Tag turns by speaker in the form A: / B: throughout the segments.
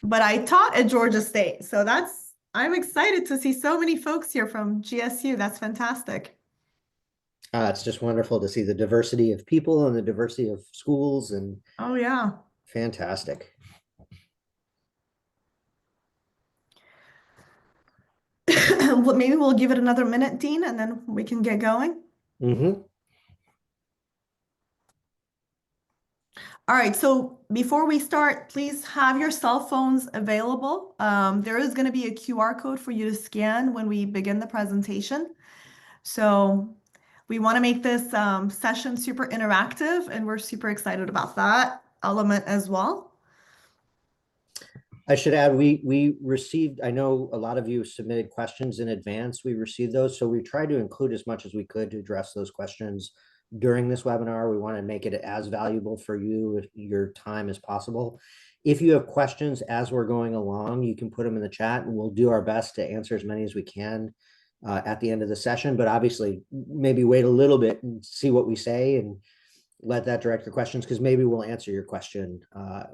A: but I taught at Georgia State. So I'm excited to see so many folks here from GSU. That's fantastic.
B: It's just wonderful to see the diversity of people and the diversity of schools and
A: Oh, yeah.
B: fantastic.
A: Well, maybe we'll give it another minute, Dean, and then we can get going.
B: Hmm.
A: All right, so before we start, please have your cell phones available. There is going to be a QR code for you to scan when we begin the presentation. So we want to make this session super interactive, and we're super excited about that element as well.
B: I should add, we received, I know a lot of you submitted questions in advance. We received those, so we tried to include as much as we could to address those questions during this webinar. We want to make it as valuable for you, your time as possible. If you have questions as we're going along, you can put them in the chat and we'll do our best to answer as many as we can at the end of the session. But obviously, maybe wait a little bit and see what we say and let that direct your questions, because maybe we'll answer your question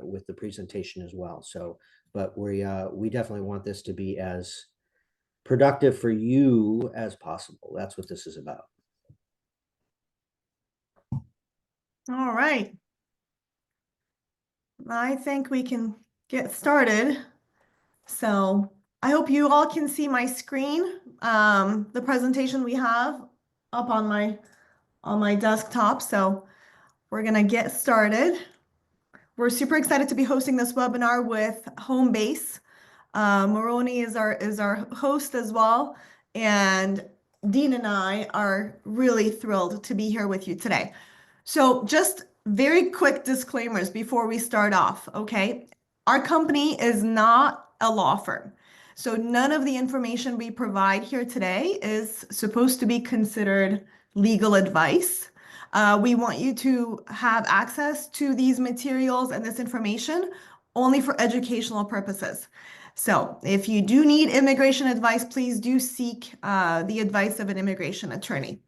B: with the presentation as well. So, but we definitely want this to be as productive for you as possible. That's what this is about.
A: All right. I think we can get started. So I hope you all can see my screen, the presentation we have up on my desktop. So we're gonna get started. We're super excited to be hosting this webinar with Homebase. Moroni is our host as well, and Dean and I are really thrilled to be here with you today. So just very quick disclaimers before we start off, okay? Our company is not a law firm. So none of the information we provide here today is supposed to be considered legal advice. We want you to have access to these materials and this information only for educational purposes. So if you do need immigration advice, please do seek the advice of an immigration attorney.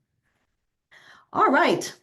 A: All right.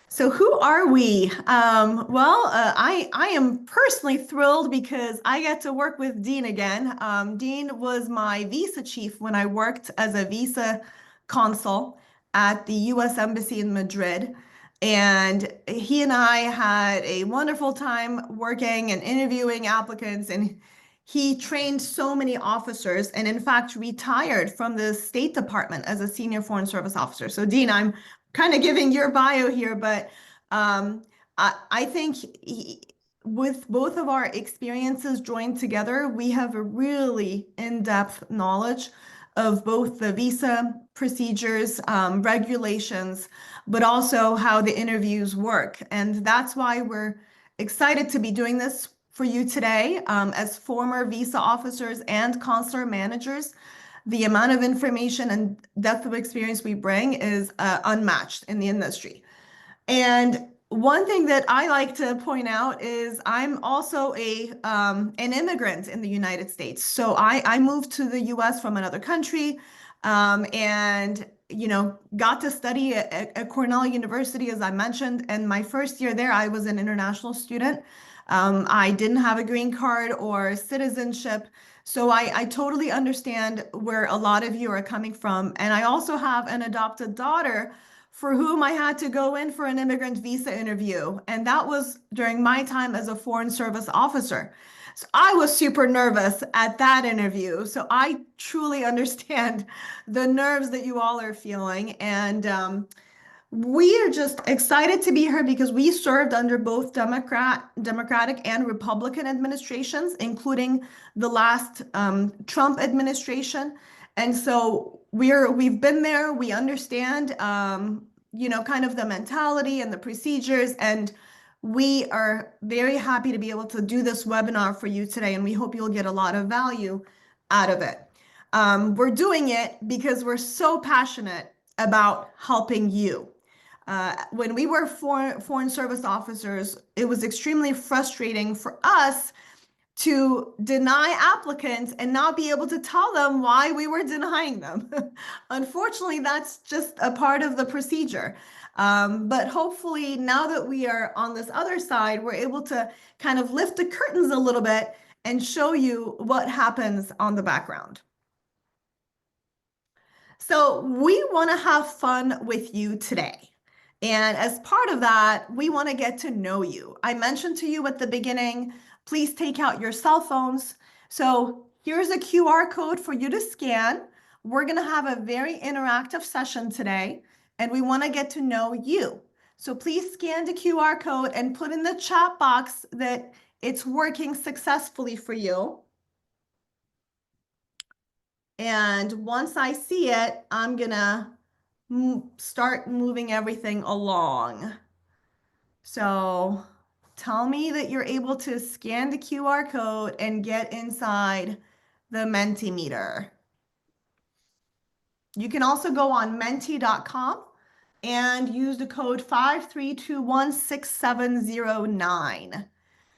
A: So who are we? I am personally thrilled because I get to work with Dean again. Dean was my visa chief when I worked as a visa consul at the U.S. Embassy in Madrid. And he and I had a wonderful time working and interviewing applicants. And he trained so many officers and, in fact, retired from the State Department as a senior Foreign Service officer. So, Dean, I'm kind of giving your bio here, but um, I think with both of our experiences joined together, we have a really in-depth knowledge of both the visa procedures, regulations, but also how the interviews work. And that's why we're excited to be doing this for you today. As former visa officers and consular managers, the amount of information and depth of experience we bring is unmatched in the industry. And one thing that I like to point out is I'm also an immigrant in the United States. So I moved to the US from another country, and got to study at Cornell University, as I mentioned. And my first year there, I was an international student. I didn't have a green card or citizenship. So I totally understand where a lot of you are coming from. And I also have an adopted daughter for whom I had to go in for an immigrant visa interview. And that was during my time as a Foreign Service officer. So I was super nervous at that interview. So I truly understand the nerves that you all are feeling. And we are just excited to be here because we served under both Democratic and Republican administrations, including the last Trump administration. And so we've been there. We understand, kind of the mentality and the procedures. And we are very happy to be able to do this webinar for you today. And we hope you'll get a lot of value out of it. We're doing it because we're so passionate about helping you. When we were foreign service officers, it was extremely frustrating for us to deny applicants and not be able to tell them why we were denying them. Unfortunately, that's just a part of the procedure. But hopefully now that we are on this other side, we're able to kind of lift the curtains a little bit and show you what happens on the background. So we want to have fun with you today. And as part of that, we want to get to know you. I mentioned to you at the beginning, please take out your cell phones. So here's a QR code for you to scan. We're going to have a very interactive session today, and we want to get to know you. So please scan the QR code and put in the chat box that it's working successfully for you. And once I see it, I'm gonna start moving everything along. So tell me that you're able to scan the QR code and get inside the Mentimeter. You can also go on menti.com and use the code 53216709.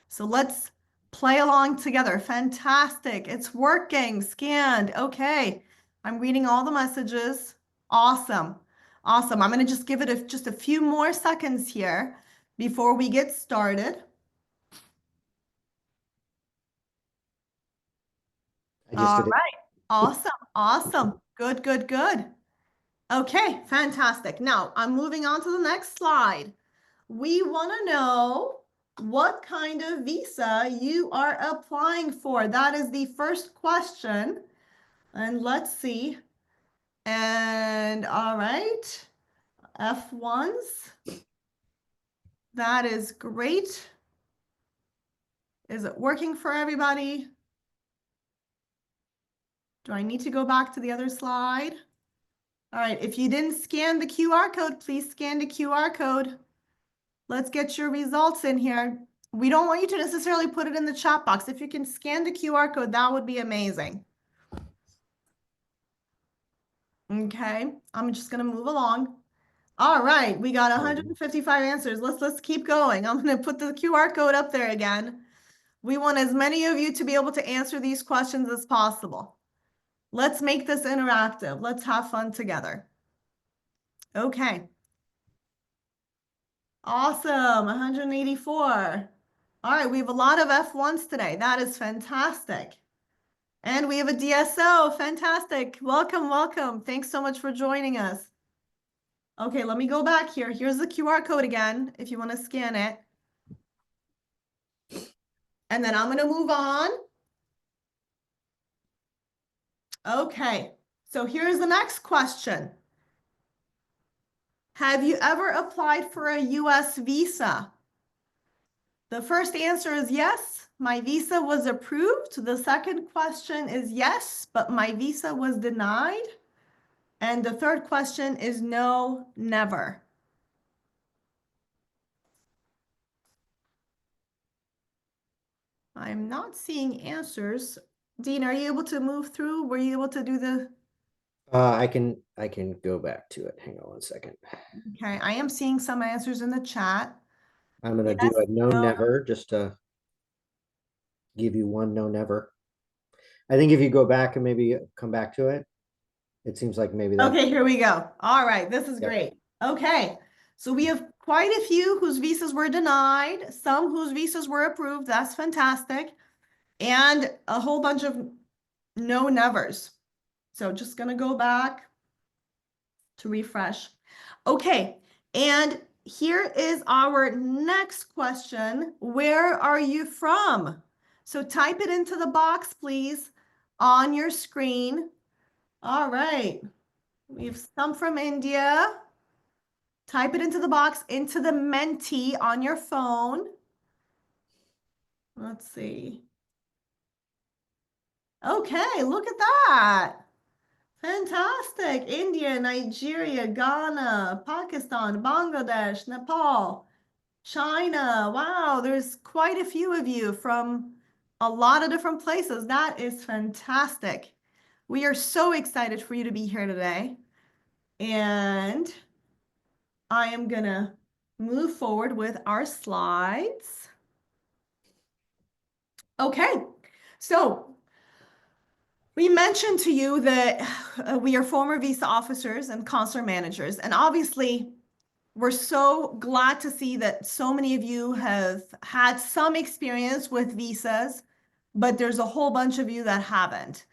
A: So let's play along together. Fantastic. It's working. Scanned. Okay. I'm reading all the messages. Awesome. Awesome. I'm going to just give it just a few more seconds here before we get started.
B: I just
A: All
B: did it.
A: right. Awesome. Awesome. Good, good, good. Okay. Fantastic. Now I'm moving on to the next slide. We want to know what kind of visa you are applying for. That is the first question. And let's see. And all right, F1s. That is great. Is it working for everybody? Do I need to go back to the other slide? All right, if you didn't scan the QR code, please scan the QR code. Let's get your results in here. We don't want you to necessarily put it in the chat box. If you can scan the QR code, that would be amazing. Okay, I'm just gonna move along. All right, we got 155 answers. Let's keep going. I'm gonna put the QR code up there again. We want as many of you to be able to answer these questions as possible. Let's make this interactive. Let's have fun together. Okay. Awesome, 184. All right, we have a lot of F1s today. That is fantastic. And we have a DSO, fantastic. Welcome, welcome. Thanks so much for joining us. Okay, let me go back here. Here's the QR code again, if you want to scan it. And then I'm going to move on. Okay, so here's the next question. Have you ever applied for a US visa? The first answer is yes, my visa was approved. The second question is yes, but my visa was denied. And the third question is no, never. I'm not seeing answers. Dean, are you able to move through? Were you able to do the?
B: I can go back to it. Hang on one second.
A: Okay, I am seeing some answers in the chat.
B: I'm gonna
A: Yes,
B: do a no,
A: no.
B: never, just to give you one no, never. I think if you go back and maybe come back to it, it seems like maybe that.
A: Okay, here we go. All right, this is
B: Yep.
A: great. Okay, so we have quite a few whose visas were denied, some whose visas were approved. That's fantastic. And a whole bunch of no nevers. So just gonna go back to refresh. Okay, and here is our next question. Where are you from? So type it into the box, please, on your screen. All right, we have some from India. Type it into the box, into the Menti on your phone. Let's see. Okay, look at that. Fantastic. India, Nigeria, Ghana, Pakistan, Bangladesh, Nepal, China. Wow, there's quite a few of you from a lot of different places. That is fantastic. We are so excited for you to be here today. And I am gonna move forward with our slides. Okay, so we mentioned to you that we are former visa officers and consular managers, and obviously We're so glad to see that so many of you have had some experience with visas, but there's a whole bunch of you that haven't.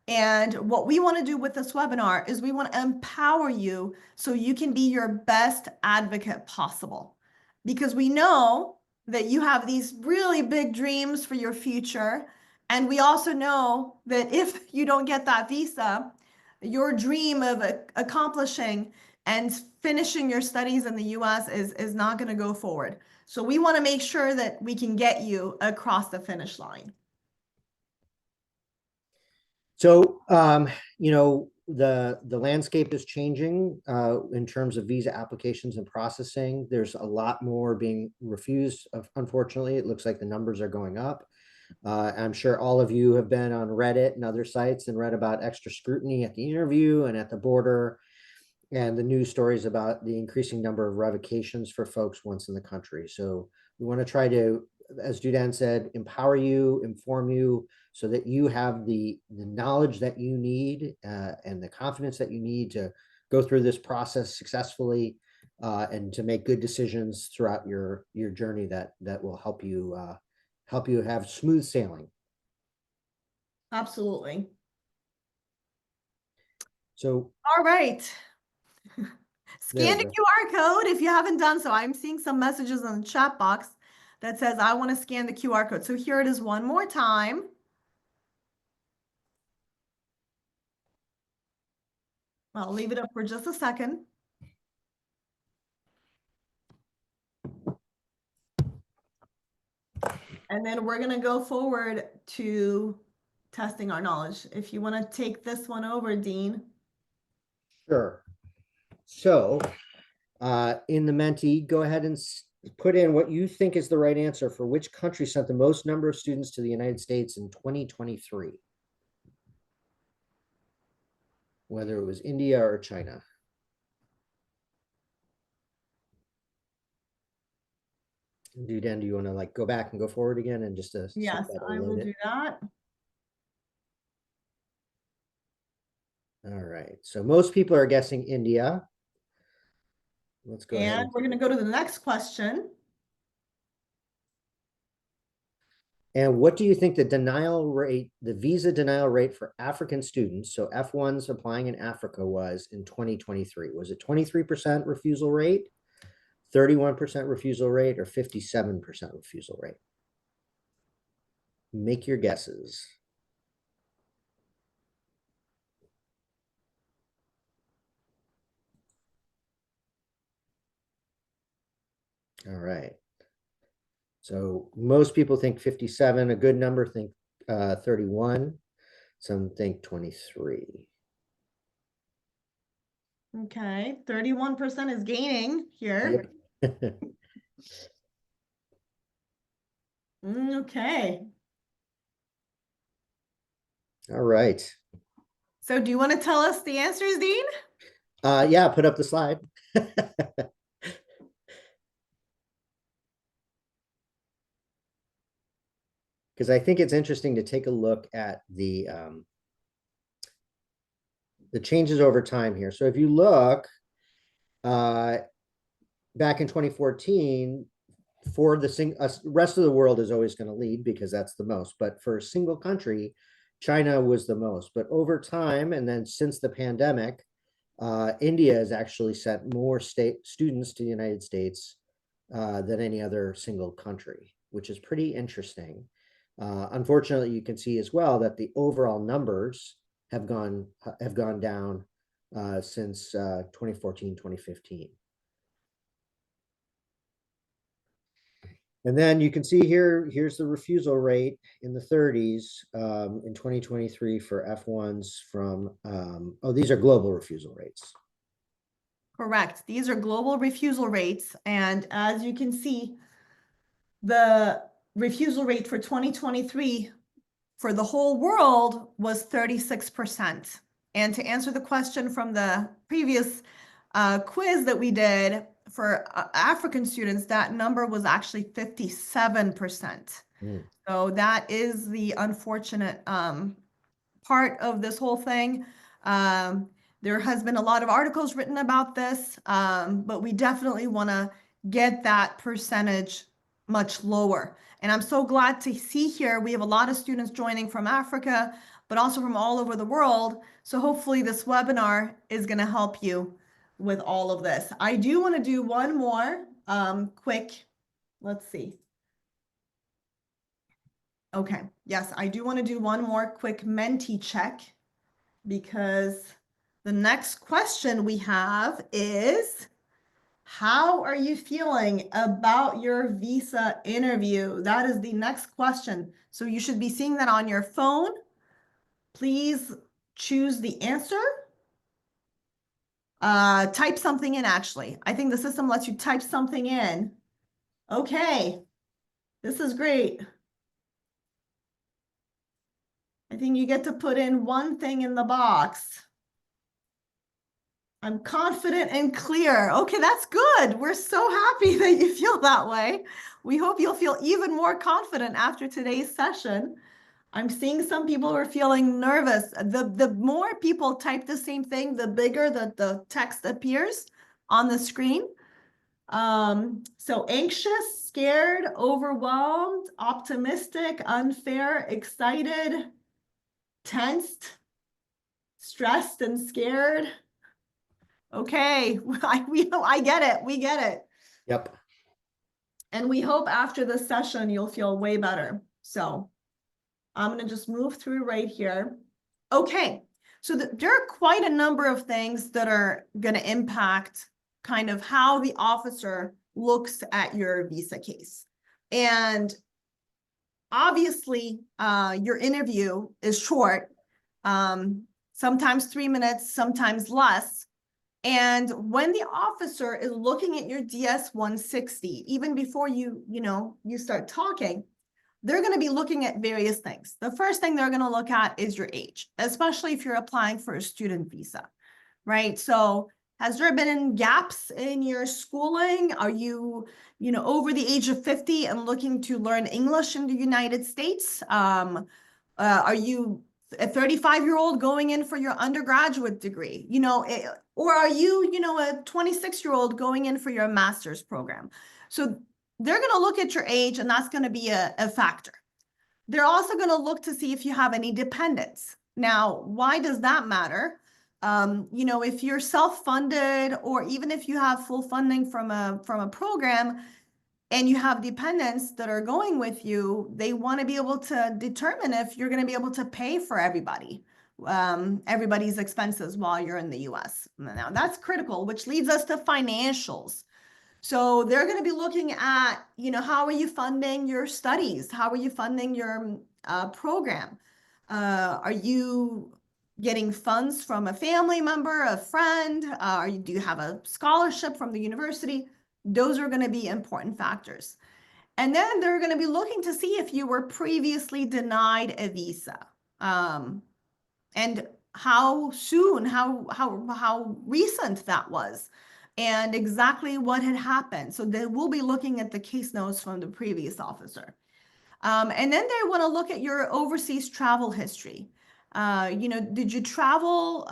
A: And what we want to do with this webinar is we want to empower you so you can be your best advocate possible. Because we know that you have these really big dreams for your future. And we also know that if you don't get that visa, your dream of accomplishing and finishing your studies in the US is not going to go forward. So we want to make sure that we can get you across the finish line.
B: So, the landscape is changing in terms of visa applications and processing. There's a lot more being refused. Unfortunately, it looks like the numbers are going up. I'm sure all of you have been on Reddit and other sites and read about extra scrutiny at the interview and at the border, and the news stories about the increasing number of revocations for folks once in the country. So we want to try to, as Dudan said, empower you, inform you, so that you have the knowledge that you need and the confidence that you need to go through this process successfully and to make good decisions throughout your journey that will help you have smooth sailing.
A: Absolutely.
B: So,
A: all right.
B: there
A: Scan
B: we
A: the
B: go.
A: QR code if you haven't done so. I'm seeing some messages in the chat box that says, I want to scan the QR code. So here it is one more time. I'll leave it up for just a second. And then we're going to go forward to testing our knowledge. If you want to take this one over, Dean.
B: Sure. So, in the Menti, go ahead and put in what you think is the right answer for which country sent the most number of students to the United States in 2023. Whether it was India or China. Dudan, do you want to like go back and go forward again and just to
A: Yes, I will do that.
B: All right. So most people are guessing India. Let's go ahead.
A: And we're going to go to the next question.
B: And what do you think the denial rate, the visa denial rate for African students, so F1s applying in Africa, was in 2023? Was it 23% refusal rate, 31% refusal rate, or 57% refusal rate? Make your guesses. All right. So most people think 57, a good number think 31, some think 23.
A: Okay, 31% is gaining here.
B: Yep.
A: Okay.
B: All right.
A: So do you want to tell us the answers, Dean?
B: Yeah, put up the slide. Because I think it's interesting to take a look at the changes over time here. So if you look back in 2014, for the rest of the world is always going to lead because that's the most. But for a single country, China was the most. But over time, and then since the pandemic, India has actually sent more students to the United States than any other single country, which is pretty interesting. Unfortunately, you can see as well that the overall numbers have gone down since 2014, 2015. And then you can see here's the refusal rate in the 30s in 2023 for F1s from, these are global refusal rates.
A: Correct. These are global refusal rates. And as you can see, the refusal rate for 2023 for the whole world was 36%. And to answer the question from the previous quiz that we did for African students, that number was actually 57%. So that is the unfortunate part of this whole thing. There has been a lot of articles written about this, but we definitely want to get that percentage much lower. And I'm so glad to see here, we have a lot of students joining from Africa, but also from all over the world. So hopefully this webinar is going to help you with all of this. I do want to do one more quick, let's see. Okay, yes, I do want to do one more quick Menti check because the next question we have is, how are you feeling about your visa interview? That is the next question. So you should be seeing that on your phone. Please choose the answer. Type something in, actually. I think the system lets you type something in. Okay, this is great. I think you get to put in one thing in the box. I'm confident and clear. Okay, that's good. We're so happy that you feel that way. We hope you'll feel even more confident after today's session. I'm seeing some people are feeling nervous. The more people type the same thing, the bigger the text appears on the screen. So anxious, scared, overwhelmed, optimistic, unfair, excited, tensed, stressed, and scared. Okay, I get it. We get it.
B: Yep.
A: And we hope after this session, you'll feel way better. So I'm going to just move through right here. Okay, so there are quite a number of things that are going to impact kind of how the officer looks at your visa case. And obviously, your interview is short, sometimes 3 minutes, sometimes less. And when the officer is looking at your DS-160, even before you start talking, they're going to be looking at various things. The first thing they're going to look at is your age, especially if you're applying for a student visa, right? So has there been gaps in your schooling? Are you, over the age of 50 and looking to learn English in the United States? Are you a 35-year-old going in for your undergraduate degree? Or are you, a 26-year-old going in for your master's program? So they're going to look at your age, and that's going to be a factor. They're also going to look to see if you have any dependents. Now, why does that matter? If you're self-funded, or even if you have full funding from a program and you have dependents that are going with you, they want to be able to determine if you're going to be able to pay for everybody's expenses while you're in the US. Now, that's critical, which leads us to financials. So they're going to be looking at, how are you funding your studies? How are you funding your program? Are you getting funds from a family member, a friend? Do you have a scholarship from the university? Those are going to be important factors. And then they're going to be looking to see if you were previously denied a visa. And how soon, how recent that was, and exactly what had happened. So they will be looking at the case notes from the previous officer. And then they want to look at your overseas travel history. Did you travel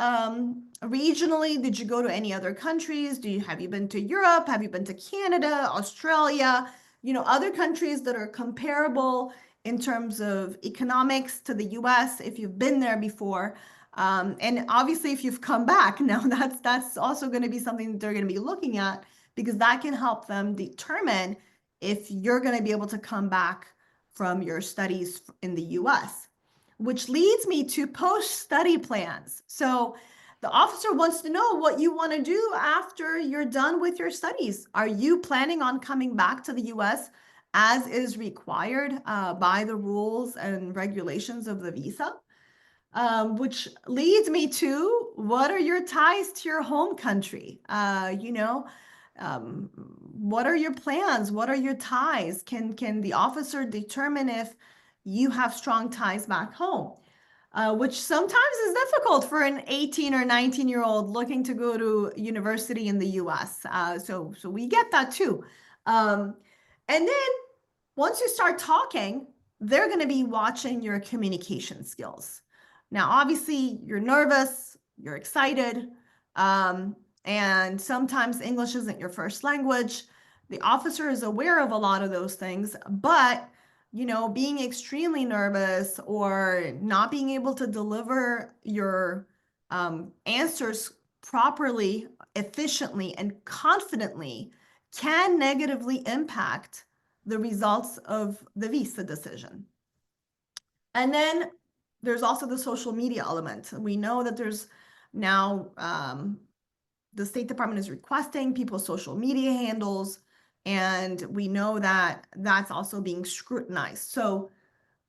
A: regionally? Did you go to any other countries? Have you been to Europe? Have you been to Canada, Australia? Other countries that are comparable in terms of economics to the US, if you've been there before. And obviously, if you've come back, now that's also going to be something that they're going to be looking at, because that can help them determine if you're going to be able to come back from your studies in the US, which leads me to post-study plans. So the officer wants to know what you want to do after you're done with your studies. Are you planning on coming back to the US as is required by the rules and regulations of the visa? Which leads me to, what are your ties to your home country? What are your plans? What are your ties? Can the officer determine if you have strong ties back home? Which sometimes is difficult for an 18 or 19-year-old looking to go to university in the US. So we get that too. And then once you start talking, they're going to be watching your communication skills. Now, obviously, you're nervous. you're excited, and sometimes English isn't your first language. The officer is aware of a lot of those things, but being extremely nervous or not being able to deliver your answers properly, efficiently, and confidently can negatively impact the results of the visa decision. And then there's also the social media element. We know that there's now the State Department is requesting people's social media handles, and we know that that's also being scrutinized. So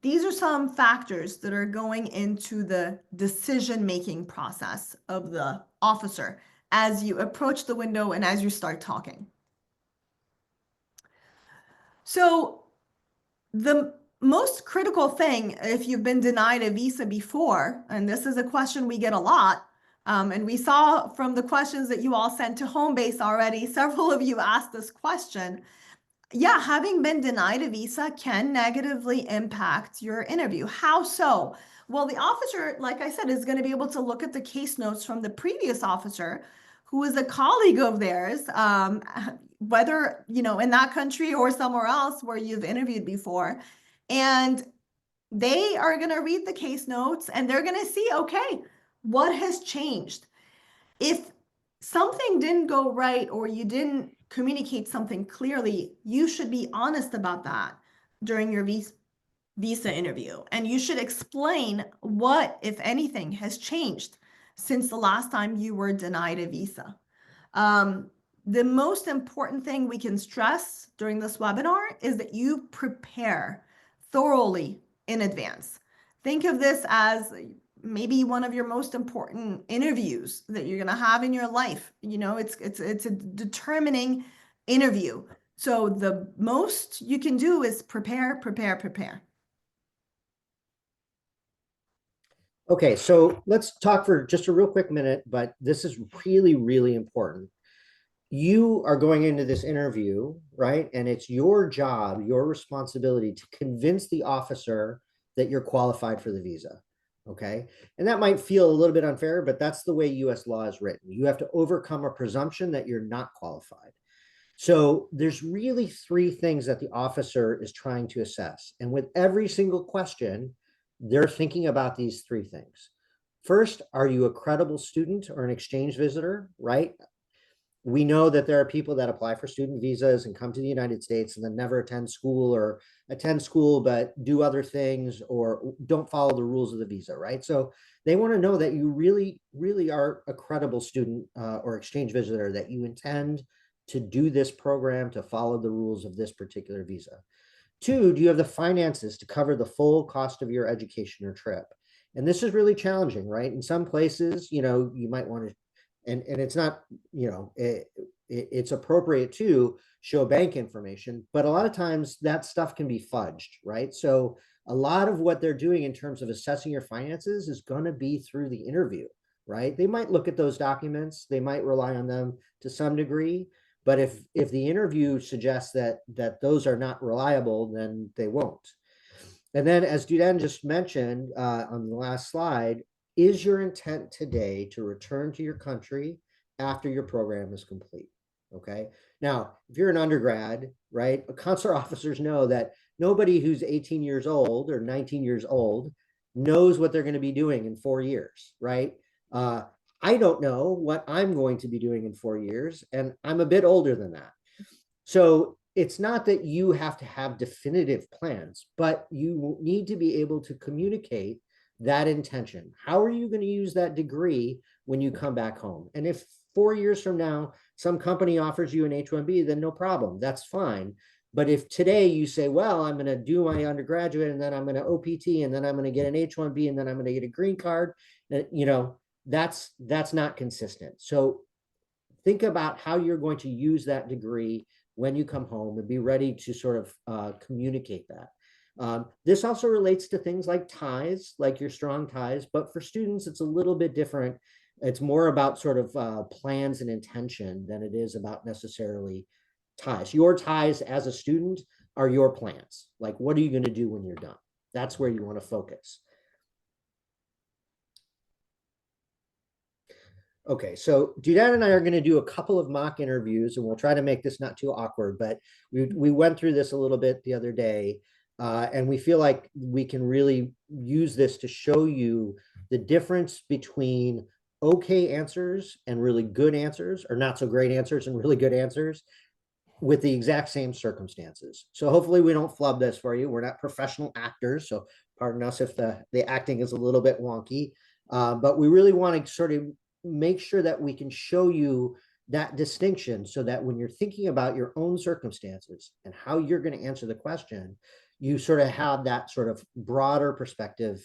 A: these are some factors that are going into the decision-making process of the officer as you approach the window and as you start talking. So the most critical thing, if you've been denied a visa before, and this is a question we get a lot, and we saw from the questions that you all sent to Homebase already, several of you asked this question. Yeah, having been denied a visa can negatively impact your interview. How so? Well, the officer, like I said, is going to be able to look at the case notes from the previous officer who is a colleague of theirs, whether, in that country or somewhere else where you've interviewed before. And they are going to read the case notes and they're going to see, okay, what has changed? If something didn't go right or you didn't communicate something clearly, you should be honest about that during your visa interview. And you should explain what, if anything, has changed since the last time you were denied a visa. The most important thing we can stress during this webinar is that you prepare thoroughly in advance. Think of this as maybe one of your most important interviews that you're going to have in your life. It's a determining interview. So the most you can do is prepare, prepare, prepare.
B: Okay, so let's talk for just a real quick minute, but this is really, really important. You are going into this interview, right? And it's your job, your responsibility to convince the officer that you're qualified for the visa. Okay. And that might feel a little bit unfair, but that's the way US law is written. You have to overcome a presumption that you're not qualified. So there's really three things that the officer is trying to assess. And with every single question, they're thinking about these three things. First, are you a credible student or an exchange visitor, right? We know that there are people that apply for student visas and come to the United States and then never attend school or attend school, but do other things or don't follow the rules of the visa, right? So they want to know that you really, really are a credible student or exchange visitor, that you intend to do this program, to follow the rules of this particular visa. Two, do you have the finances to cover the full cost of your education or trip? And this is really challenging, right? In some places, you might want to, and it's not, it's appropriate to show bank information, but a lot of times that stuff can be fudged, right? So a lot of what they're doing in terms of assessing your finances is going to be through the interview, right? They might look at those documents, they might rely on them to some degree, but if the interview suggests that those are not reliable, then they won't. And then, as Duden just mentioned on the last slide, is your intent today to return to your country after your program is complete? Okay. Now, if you're an undergrad, right, consular officers know that nobody who's 18 years old or 19 years old knows what they're going to be doing in 4 years, right? I don't know what I'm going to be doing in 4 years, and I'm a bit older than that. So it's not that you have to have definitive plans, but you need to be able to communicate that intention. How are you going to use that degree when you come back home? And if 4 years from now, some company offers you an H-1B, then no problem, that's fine. But if today you say, well, I'm going to do my undergraduate and then I'm going to OPT and then I'm going to get an H-1B and then I'm going to get a green card, that's not consistent. So think about how you're going to use that degree when you come home and be ready to sort of communicate that. This also relates to things like ties, like your strong ties, but for students, it's a little bit different. It's more about sort of plans and intention than it is about necessarily ties. Your ties as a student are your plans. Like, what are you going to do when you're done? That's where you want to focus. Okay, so Dudette and I are going to do a couple of mock interviews, and we'll try to make this not too awkward. But we went through this a little bit the other day, and we feel like we can really use this to show you the difference between okay answers and really good answers, or not so great answers and really good answers, with the exact same circumstances. So hopefully we don't flub this for you. We're not professional actors, so pardon us if the acting is a little bit wonky. But we really want to sort of make sure that we can show you that distinction so that when you're thinking about your own circumstances and how you're going to answer the question, you sort of have that sort of broader perspective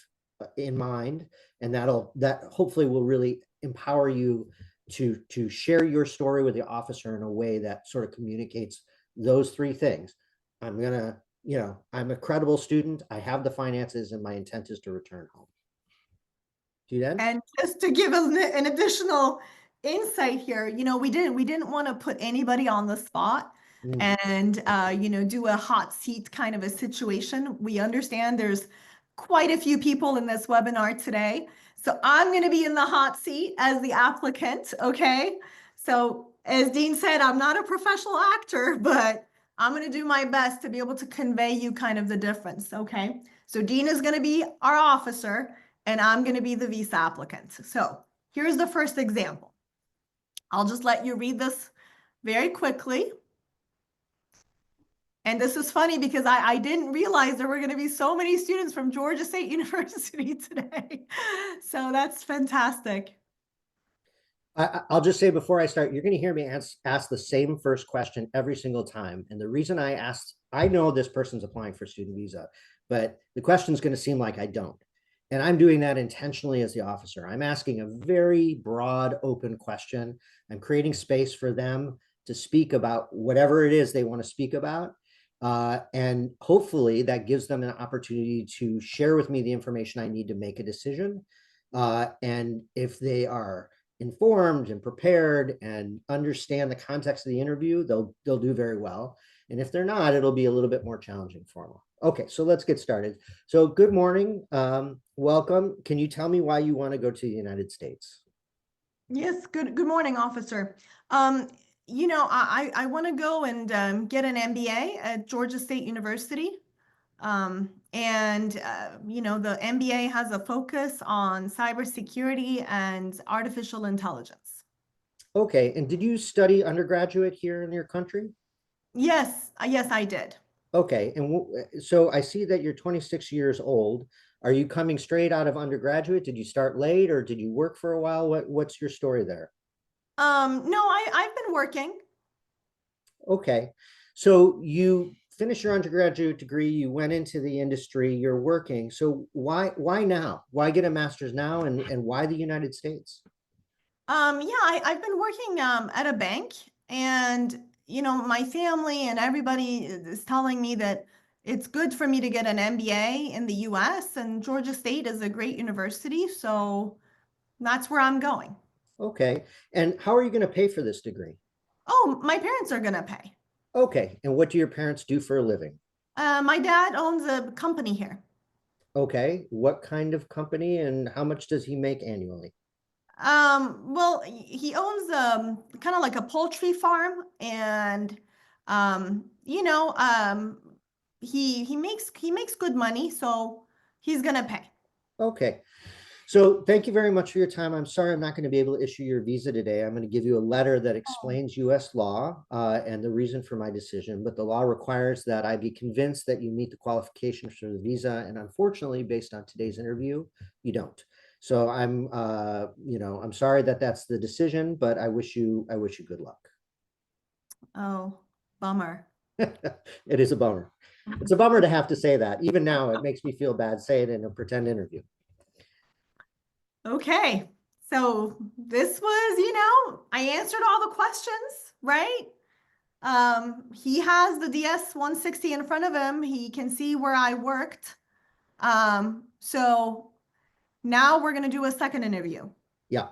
B: in mind, and that hopefully will really empower you to share your story with the officer in a way that sort of communicates those three things. I'm gonna, I'm a credible student, I have the finances, and my intent is to return home. Do you then?
A: And just to give an additional insight here, we didn't want to put anybody on the spot
B: Mm.
A: and do a hot seat kind of a situation. We understand there's quite a few people in this webinar today. So I'm going to be in the hot seat as the applicant, okay? So as Dean said, I'm not a professional actor, but I'm going to do my best to be able to convey you kind of the difference, okay? So Dean is going to be our officer and I'm going to be the visa applicant. So here's the first example. I'll just let you read this very quickly. And this is funny because I didn't realize there were going to be so many students from Georgia State University today. So that's fantastic.
B: I'll just say before I start, you're going to hear me ask the same first question every single time. And the reason I know this person's applying for student visa, but the question is going to seem like I don't. And I'm doing that intentionally as the officer. I'm asking a very broad, open question. I'm creating space for them to speak about whatever it is they want to speak about. And hopefully that gives them an opportunity to share with me the information I need to make a decision. And if they are informed and prepared and understand the context of the interview, they'll do very well. And if they're not, it'll be a little bit more challenging for them. Okay, so let's get started. So good morning, welcome. Can you tell me why you want to go to the United States?
A: Yes, good morning, officer. I want to go and get an MBA at Georgia State University. The MBA has a focus on cybersecurity and artificial intelligence.
B: Okay, and did you study undergraduate here in your country?
A: Yes, I did.
B: Okay, and so I see that you're 26 years old. Are you coming straight out of undergraduate? Did you start late or did you work for a while? What's your story there?
A: No, I've been working.
B: Okay, so you finished your undergraduate degree, you went into the industry, you're working. So why now? Why get a master's now, and why the United States?
A: I've been working at a bank, and my family and everybody is telling me that it's good for me to get an MBA in the US, and Georgia State is a great university, so that's where I'm going.
B: Okay, and how are you going to pay for this degree?
A: Oh, my parents are gonna pay.
B: Okay, and what do your parents do for a living?
A: My dad owns a company here.
B: Okay, what kind of company and how much does he make annually?
A: Well, he owns kind of like a poultry farm, and um, you know, um, he makes good money, so he's gonna pay.
B: Okay, so thank you very much for your time. I'm sorry I'm not going to be able to issue your visa today. I'm going to give you a letter that
A: Oh.
B: explains US law and the reason for my decision, but the law requires that I be convinced that you meet the qualifications for the visa. And unfortunately, based on today's interview, you don't. So I'm sorry that that's the decision, but I wish you good luck.
A: Oh, bummer.
B: It is a bummer. It's a bummer to have to say that. Even now, it makes me feel bad saying it in a pretend interview.
A: Okay, so this was, I answered all the questions, right? He has the DS 160 in front of him. He can see where I worked. So now we're gonna do a second interview.
B: Yeah.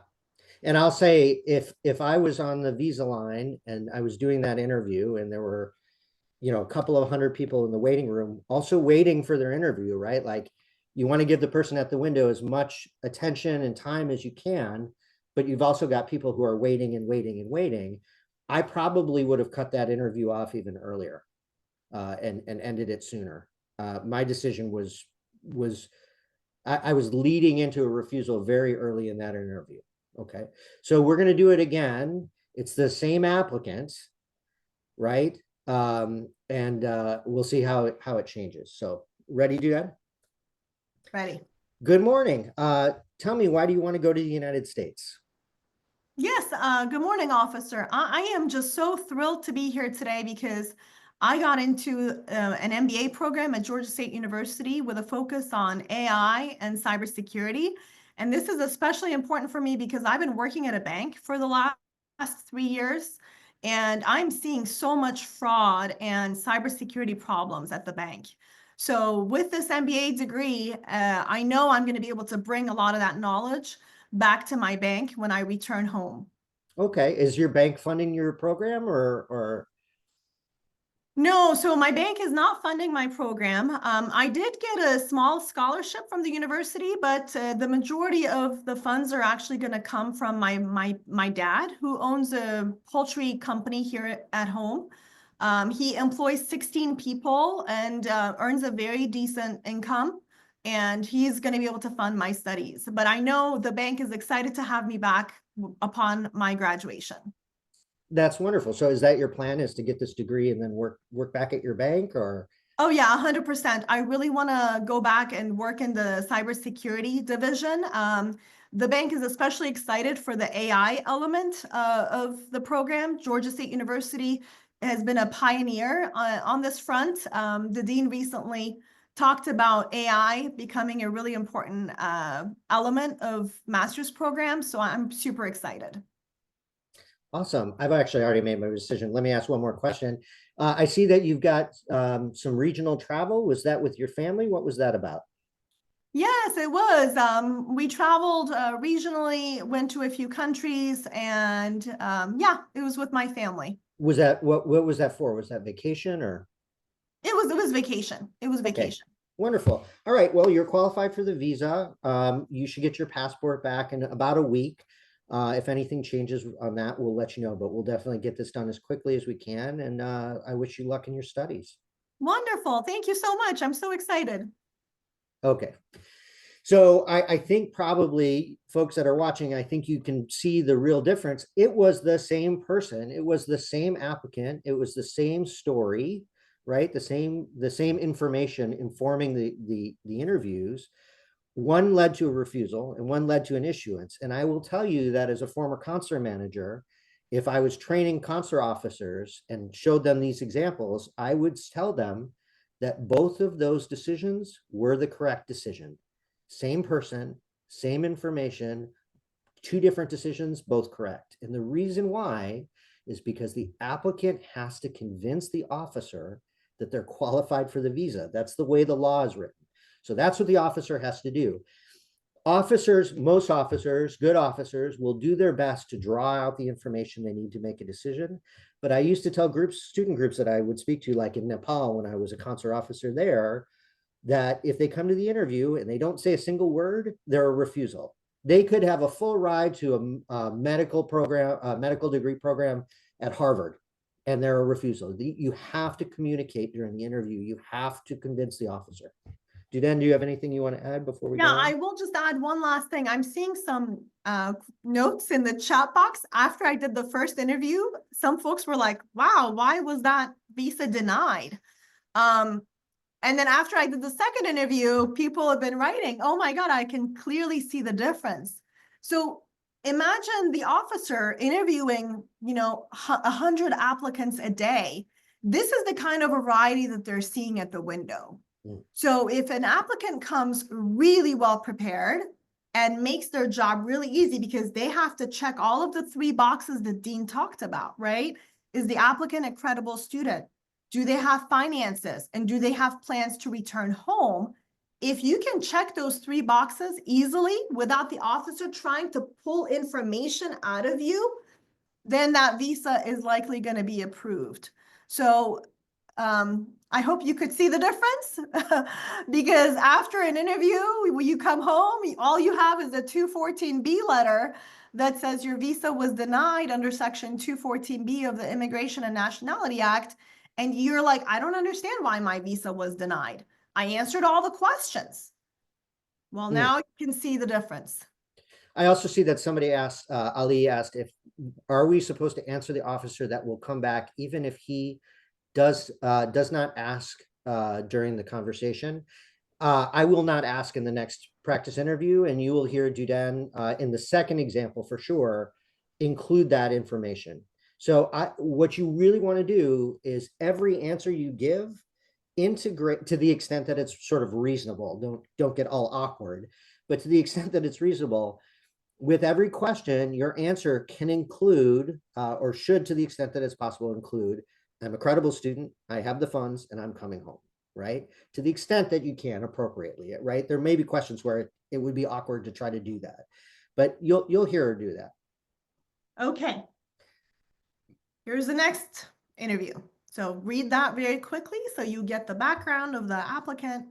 B: And I'll say if I was on the visa line and I was doing that interview and there were, a couple of hundred people in the waiting room also waiting for their interview, right? Like you want to give the person at the window as much attention and time as you can, but you've also got people who are waiting and waiting and waiting. I probably would have cut that interview off even earlier, and ended it sooner. My decision was I was leading into a refusal very early in that interview. Okay, so we're going to do it again. It's the same applicant, right? And we'll see how it changes. So ready, Dad?
A: Ready.
B: Good morning. Tell me, why do you want to go to the United States?
A: Yes, good morning, officer. I am just so thrilled to be here today because I got into an MBA program at Georgia State University with a focus on AI and cybersecurity. And this is especially important for me because I've been working at a bank for the last 3 years, and I'm seeing so much fraud and cybersecurity problems at the bank. So with this MBA degree, I know I'm going to be able to bring a lot of that knowledge back to my bank when I return home.
B: Okay, is your bank funding your program, or
A: No, so my bank is not funding my program. I did get a small scholarship from the university, but the majority of the funds are actually going to come from my dad, who owns a poultry company here at home. He employs 16 people and earns a very decent income, and he's going to be able to fund my studies. But I know the bank is excited to have me back upon my graduation.
B: that's wonderful. So is that your plan, is to get this degree and then work back at your bank, or?
A: Oh yeah, 100%. I really want to go back and work in the cybersecurity division. The bank is especially excited for the AI element of the program. Georgia State University has been a pioneer on this front. The dean recently talked about AI becoming a really important element of master's programs, so I'm super excited.
B: Awesome. I've actually already made my decision. Let me ask one more question. I see that you've got some regional travel. Was that with your family? What was that about?
A: Yes, it was. We traveled regionally, went to a few countries, and yeah, it was with my family.
B: Was that what was that for? Was that vacation, or?
A: It was vacation. It was
B: Okay,
A: vacation.
B: wonderful. All right, well, you're qualified for the visa. You should get your passport back in about a week. If anything changes on that, we'll let you know, but we'll definitely get this done as quickly as we can. And I wish you luck in your studies.
A: Wonderful. Thank you so much. I'm so excited.
B: Okay. So I think probably folks that are watching, I think you can see the real difference. It was the same person. It was the same applicant. It was the same story, right? The same information informing the interviews. One led to a refusal and one led to an issuance. And I will tell you that as a former consular manager, if I was training consular officers and showed them these examples, I would tell them that both of those decisions were the correct decision. Same person, same information, two different decisions, both correct. And the reason why is because the applicant has to convince the officer that they're qualified for the visa. That's the way the law is written. So that's what the officer has to do. Officers, most officers, good officers, will do their best to draw out the information they need to make a decision. But I used to tell student groups that I would speak to, like in Nepal when I was a consular officer there, that if they come to the interview and they don't say a single word, they're a refusal. They could have a full ride to a medical program, a medical degree program at Harvard, and they're a refusal. You have to communicate during the interview. You have to convince the officer. Do you have anything you want to add before we go
A: Yeah,
B: on?
A: I will just add one last thing. I'm seeing some notes in the chat box. After I did the first interview, some folks were like, wow, why was that visa denied? And then after I did the second interview, people have been writing, oh my God, I can clearly see the difference. So imagine the officer interviewing, 100 applicants a day. This is the kind of variety that they're seeing at the window.
B: Mm.
A: So if an applicant comes really well prepared and makes their job really easy because they have to check all of the 3 boxes that Dean talked about, right? Is the applicant a credible student? Do they have finances? And do they have plans to return home? If you can check those 3 boxes easily without the officer trying to pull information out of you, then that visa is likely going to be approved. So I hope you could see the difference because after an interview, when you come home, all you have is a 214B letter that says your visa was denied under Section 214B of the Immigration and Nationality Act. And you're like, I don't understand why my visa was denied. I answered all the questions. Well,
B: Mm.
A: now you can see the difference.
B: I also see that somebody asked, Ali asked, if are we supposed to answer the officer that will come back even if he does not ask during the conversation? I will not ask in the next practice interview, and you will hear Duden in the second example for sure include that information. So what you really want to do is every answer you give, integrate to the extent that it's sort of reasonable. Don't get all awkward, but to the extent that it's reasonable, with every question, your answer can include, or should, to the extent that it's possible, include, I'm a credible student, I have the funds, and I'm coming home, right? To the extent that you can appropriately, right? There may be questions where it would be awkward to try to do that, but you'll hear her do that.
A: Okay. Here's the next interview. So read that very quickly so you get the background of the applicant.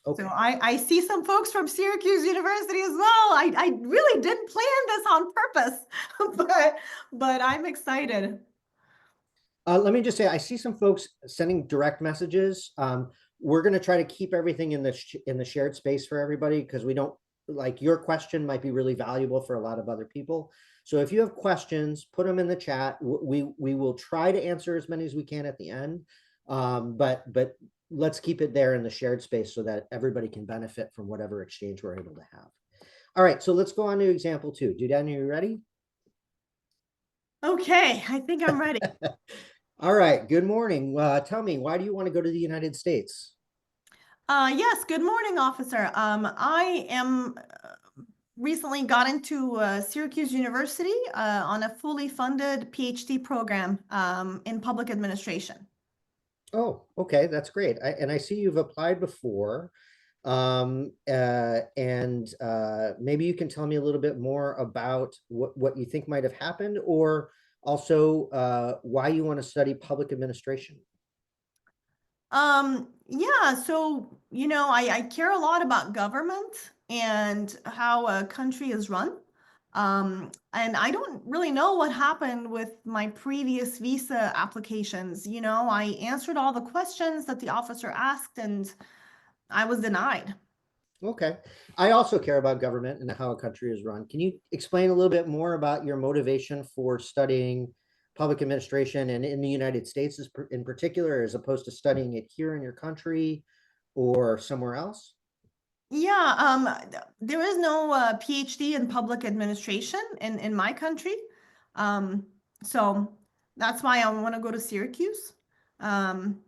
B: Okay.
A: So I see some folks from Syracuse University as well. I really didn't plan this on purpose, but I'm excited.
B: Let me just say, I see some folks sending direct messages. We're going to try to keep everything in the shared space for everybody because we don't like your question might be really valuable for a lot of other people. So if you have questions, put them in the chat. We will try to answer as many as we can at the end, but let's keep it there in the shared space so that everybody can benefit from whatever exchange we're able to have. All right, so let's go on to example 2. Duden, are you ready?
A: Okay, I think I'm ready.
B: All right, good morning. Tell me, why do you want to go to the United States?
A: Yes, good morning, officer. I am recently got into Syracuse University on a fully funded PhD program in public administration.
B: Oh, okay, that's great. And I see you've applied before. And maybe you can tell me a little bit more about what you think might have happened, or also why you want to study public administration.
A: Yeah, so, I care a lot about government and how a country is run. And I don't really know what happened with my previous visa applications. I answered all the questions that the officer asked and I was denied.
B: Okay. I also care about government and how a country is run. Can you explain a little bit more about your motivation for studying public administration and in the United States in particular, as opposed to studying it here in your country or somewhere else?
A: Yeah, there is no PhD in public administration in my country. Um, so that's why I want to go to Syracuse. Um,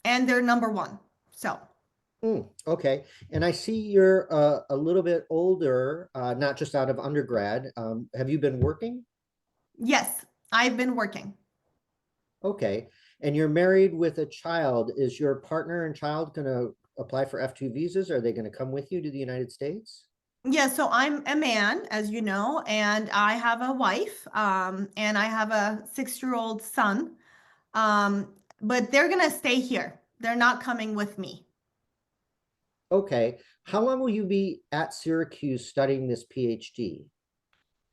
A: and they're number one. So
B: Okay. And I see you're a little bit older, not just out of undergrad. Have you been working?
A: yes, I've been working.
B: Okay. And you're married with a child. Is your partner and child going to apply for F2 visas? Are they going to come with you to the United States?
A: Yeah, so I'm a man, as you know, and I have a wife, and I have a 6-year-old son. But they're gonna stay here. They're not coming with me.
B: Okay. How long will you be at Syracuse studying this PhD?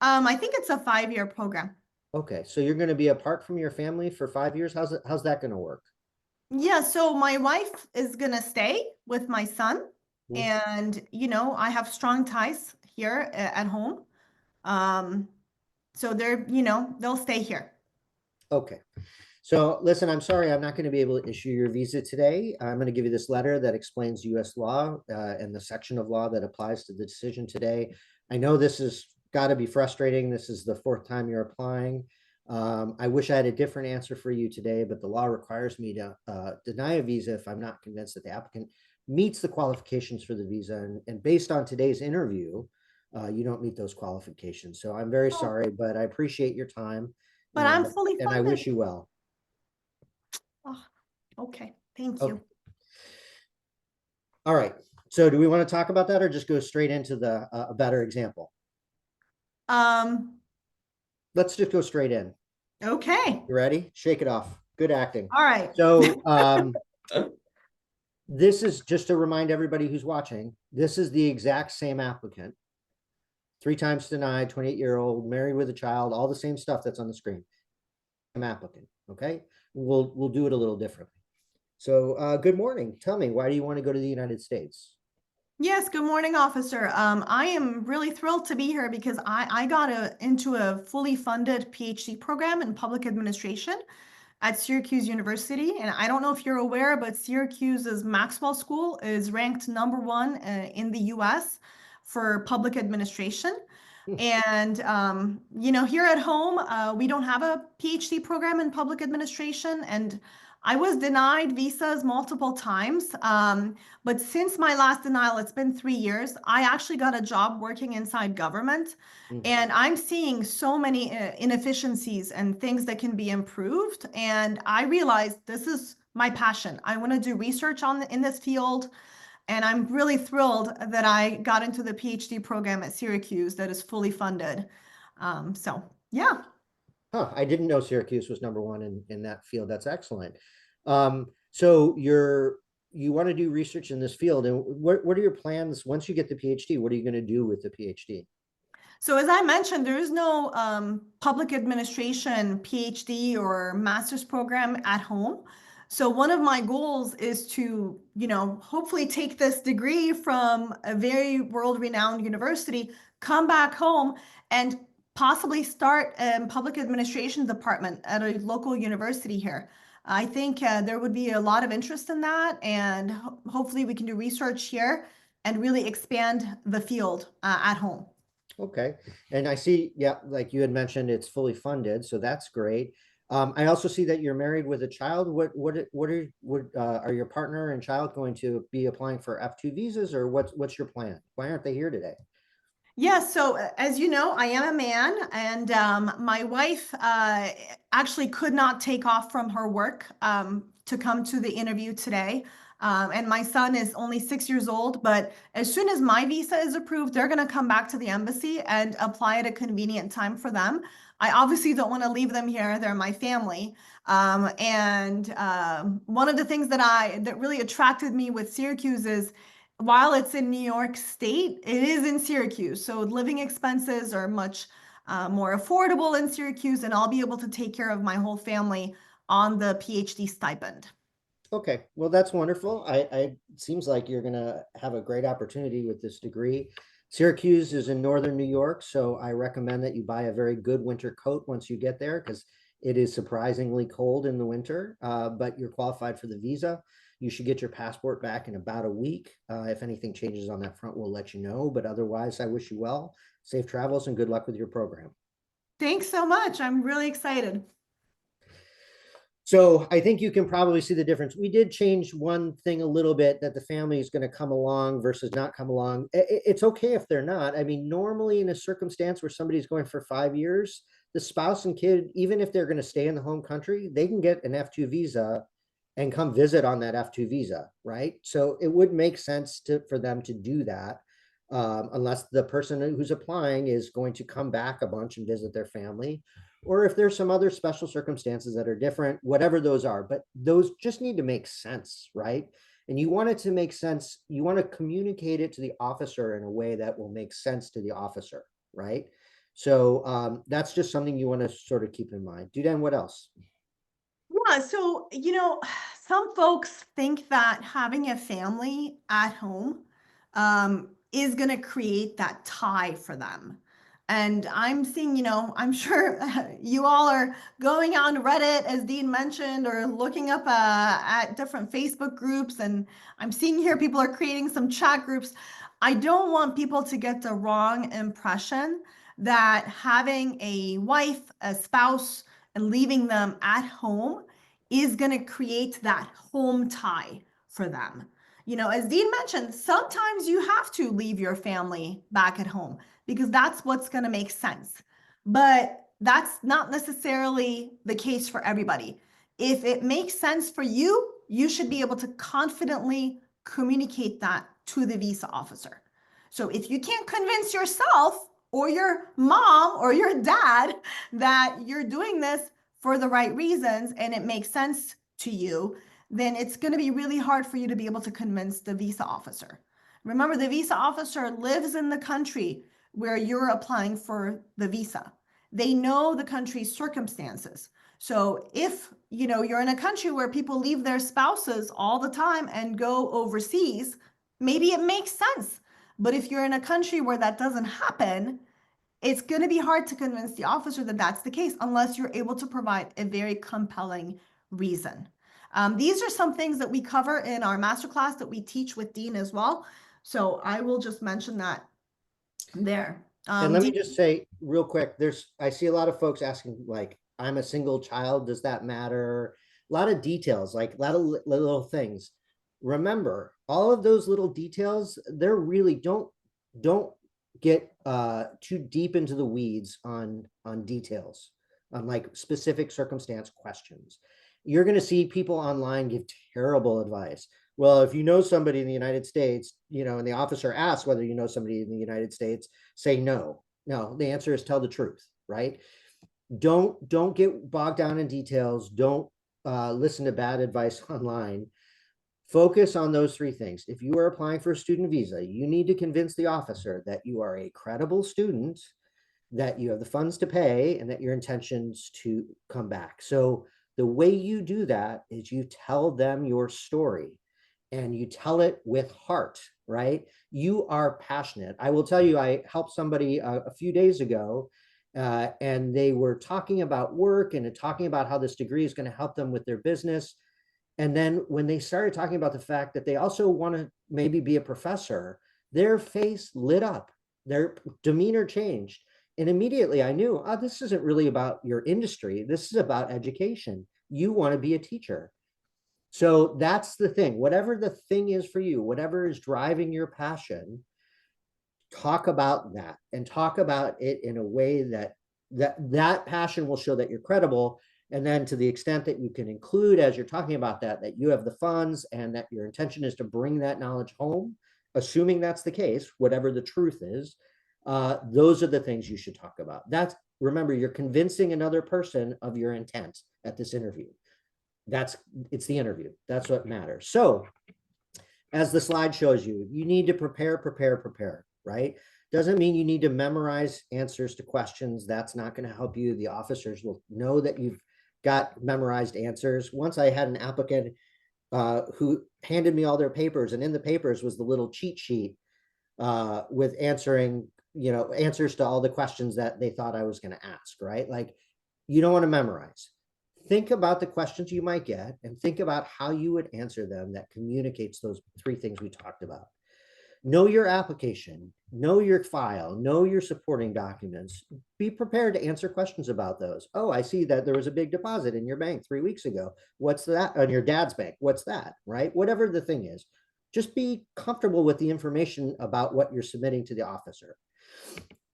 A: I think it's a 5-year program.
B: Okay. So you're going to be apart from your family for 5 years? How's that going to work?
A: Yeah, so my wife is gonna stay with my son,
B: Hmm.
A: and I have strong ties here at home. Um, so they'll stay here.
B: Okay. So listen, I'm sorry, I'm not going to be able to issue your visa today. I'm going to give you this letter that explains US law and the section of law that applies to the decision today. I know this has got to be frustrating. This is the fourth time you're applying. I wish I had a different answer for you today, but the law requires me to deny a visa if I'm not convinced that the applicant meets the qualifications for the visa. And based on today's interview, you don't meet those qualifications. So I'm very
A: Oh,
B: sorry, but I appreciate your time
A: but I'm fully
B: and I
A: funded.
B: wish you well.
A: Oh, okay, thank
B: Okay.
A: you.
B: All right. So do we want to talk about that or just go straight into the a better example?
A: Um,
B: Let's just go straight in.
A: okay,
B: You ready? Shake it off. Good acting.
A: all right.
B: So This is just to remind everybody who's watching, this is the exact same applicant. 3 times denied, 28-year-old, married with a child, all the same stuff that's on the screen. Applicant, okay? We'll do it a little differently. So good morning. Tell me, why do you want to go to the United States?
A: Yes, good morning, officer. I am really thrilled to be here because I got into a fully funded PhD program in public administration at Syracuse University. And I don't know if you're aware, but Syracuse's Maxwell School is ranked #1 in the US for public administration.
B: Hmm.
A: And, here at home, we don't have a PhD program in public administration. And I was denied visas multiple times. But since my last denial, it's been 3 years, I actually got a job working inside government.
B: Hmm.
A: And I'm seeing so many inefficiencies and things that can be improved. And I realized this is my passion. I want to do research in this field. And I'm really thrilled that I got into the PhD program at Syracuse that is fully funded. Yeah.
B: Huh, I didn't know Syracuse was #1 in that field. That's excellent. So you want to do research in this field, and what are your plans once you get the PhD? What are you going to do with the PhD?
A: So as I mentioned, there is no public administration PhD or master's program at home. So one of my goals is to, hopefully take this degree from a very world-renowned university, come back home and possibly start a public administration department at a local university here. I think there would be a lot of interest in that, and hopefully we can do research here and really expand the field at home.
B: Okay, and I see, yeah, like you had mentioned, it's fully funded, so that's great. I also see that you're married with a child. Are your partner and child going to be applying for F2 visas, or what's your plan? Why aren't they here today?
A: Yes, so as you know, I am a man, and my wife actually could not take off from her work to come to the interview today. And my son is only 6 years old, but as soon as my visa is approved, they're going to come back to the embassy and apply at a convenient time for them. I obviously don't want to leave them here. They're my family. One of the things that really attracted me with Syracuse is while it's in New York State, it is in Syracuse. So living expenses are much more affordable in Syracuse, and I'll be able to take care of my whole family on the PhD stipend.
B: Okay, well, that's wonderful. It seems like you're gonna have a great opportunity with this degree. Syracuse is in northern New York, so I recommend that you buy a very good winter coat once you get there because it is surprisingly cold in the winter. But you're qualified for the visa. You should get your passport back in about a week. If anything changes on that front, we'll let you know. But otherwise, I wish you well, safe travels, and good luck with your program.
A: Thanks so much. I'm really excited.
B: So I think you can probably see the difference. We did change one thing a little bit, that the family is going to come along versus not come along. It's okay if they're not. I mean, normally in a circumstance where somebody's going for 5 years, the spouse and kid, even if they're going to stay in the home country, they can get an F2 visa and come visit on that F2 visa, right? So it would make sense for them to do that, unless the person who's applying is going to come back a bunch and visit their family, or if there's some other special circumstances that are different, whatever those are. But those just need to make sense, right? And you want it to make sense. You want to communicate it to the officer in a way that will make sense to the officer, right? So that's just something you want to sort of keep in mind. Duden, what else?
A: Yeah, so, some folks think that having a family at home is going to create that tie for them. And I'm seeing, I'm sure you all are going on Reddit, as Dean mentioned, or looking up at different Facebook groups. And I'm seeing here people are creating some chat groups. I don't want people to get the wrong impression that having a wife, a spouse, and leaving them at home is going to create that home tie for them. As Dean mentioned, sometimes you have to leave your family back at home because that's what's going to make sense. But that's not necessarily the case for everybody. If it makes sense for you, you should be able to confidently communicate that to the visa officer. So if you can't convince yourself or your mom or your dad that you're doing this for the right reasons and it makes sense to you, then it's going to be really hard for you to be able to convince the visa officer. Remember, the visa officer lives in the country where you're applying for the visa. They know the country's circumstances. So if you're in a country where people leave their spouses all the time and go overseas, maybe it makes sense. But if you're in a country where that doesn't happen, it's going to be hard to convince the officer that that's the case unless you're able to provide a very compelling reason. These are some things that we cover in our masterclass that we teach with Dean as well. So I will just mention that there.
B: And let me
A: Dean,
B: just say real quick, I see a lot of folks asking, like, I'm a single child, does that matter? A lot of details, like a lot of little things. Remember, all of those little details, they're really don't get too deep into the weeds on details, on like specific circumstance questions. You're going to see people online give terrible advice. Well, if you know somebody in the United States, and the officer asks whether you know somebody in the United States, say no. No, the answer is tell the truth, right? Don't get bogged down in details. Don't listen to bad advice online. Focus on those three things. If you are applying for a student visa, you need to convince the officer that you are a credible student, that you have the funds to pay, and that your intentions to come back. So the way you do that is you tell them your story, and you tell it with heart, right? You are passionate. I will tell you, I helped somebody a few days ago, and they were talking about work and talking about how this degree is going to help them with their business. And then when they started talking about the fact that they also want to maybe be a professor, their face lit up, their demeanor changed. And immediately I knew, oh, this isn't really about your industry. This is about education. You want to be a teacher. So that's the thing. Whatever the thing is for you, whatever is driving your passion, talk about that, and talk about it in a way that passion will show that you're credible. And then to the extent that you can include, as you're talking about that you have the funds and that your intention is to bring that knowledge home, assuming that's the case, whatever the truth is, those are the things you should talk about. Remember, you're convincing another person of your intent at this interview. It's the interview. That's what matters. So as the slide shows you, you need to prepare, right? Doesn't mean you need to memorize answers to questions. That's not going to help you. The officers will know that you've got memorized answers. Once I had an applicant who handed me all their papers, and in the papers was the little cheat sheet with answers to all the questions that they thought I was going to ask, right? Like, you don't want to memorize. Think about the questions you might get and think about how you would answer them that communicates those three things we talked about. Know your application, know your file, know your supporting documents. Be prepared to answer questions about those. Oh, I see that there was a big deposit in your bank 3 weeks ago. What's that? On your dad's bank? What's that? Right? Whatever the thing is, just be comfortable with the information about what you're submitting to the officer.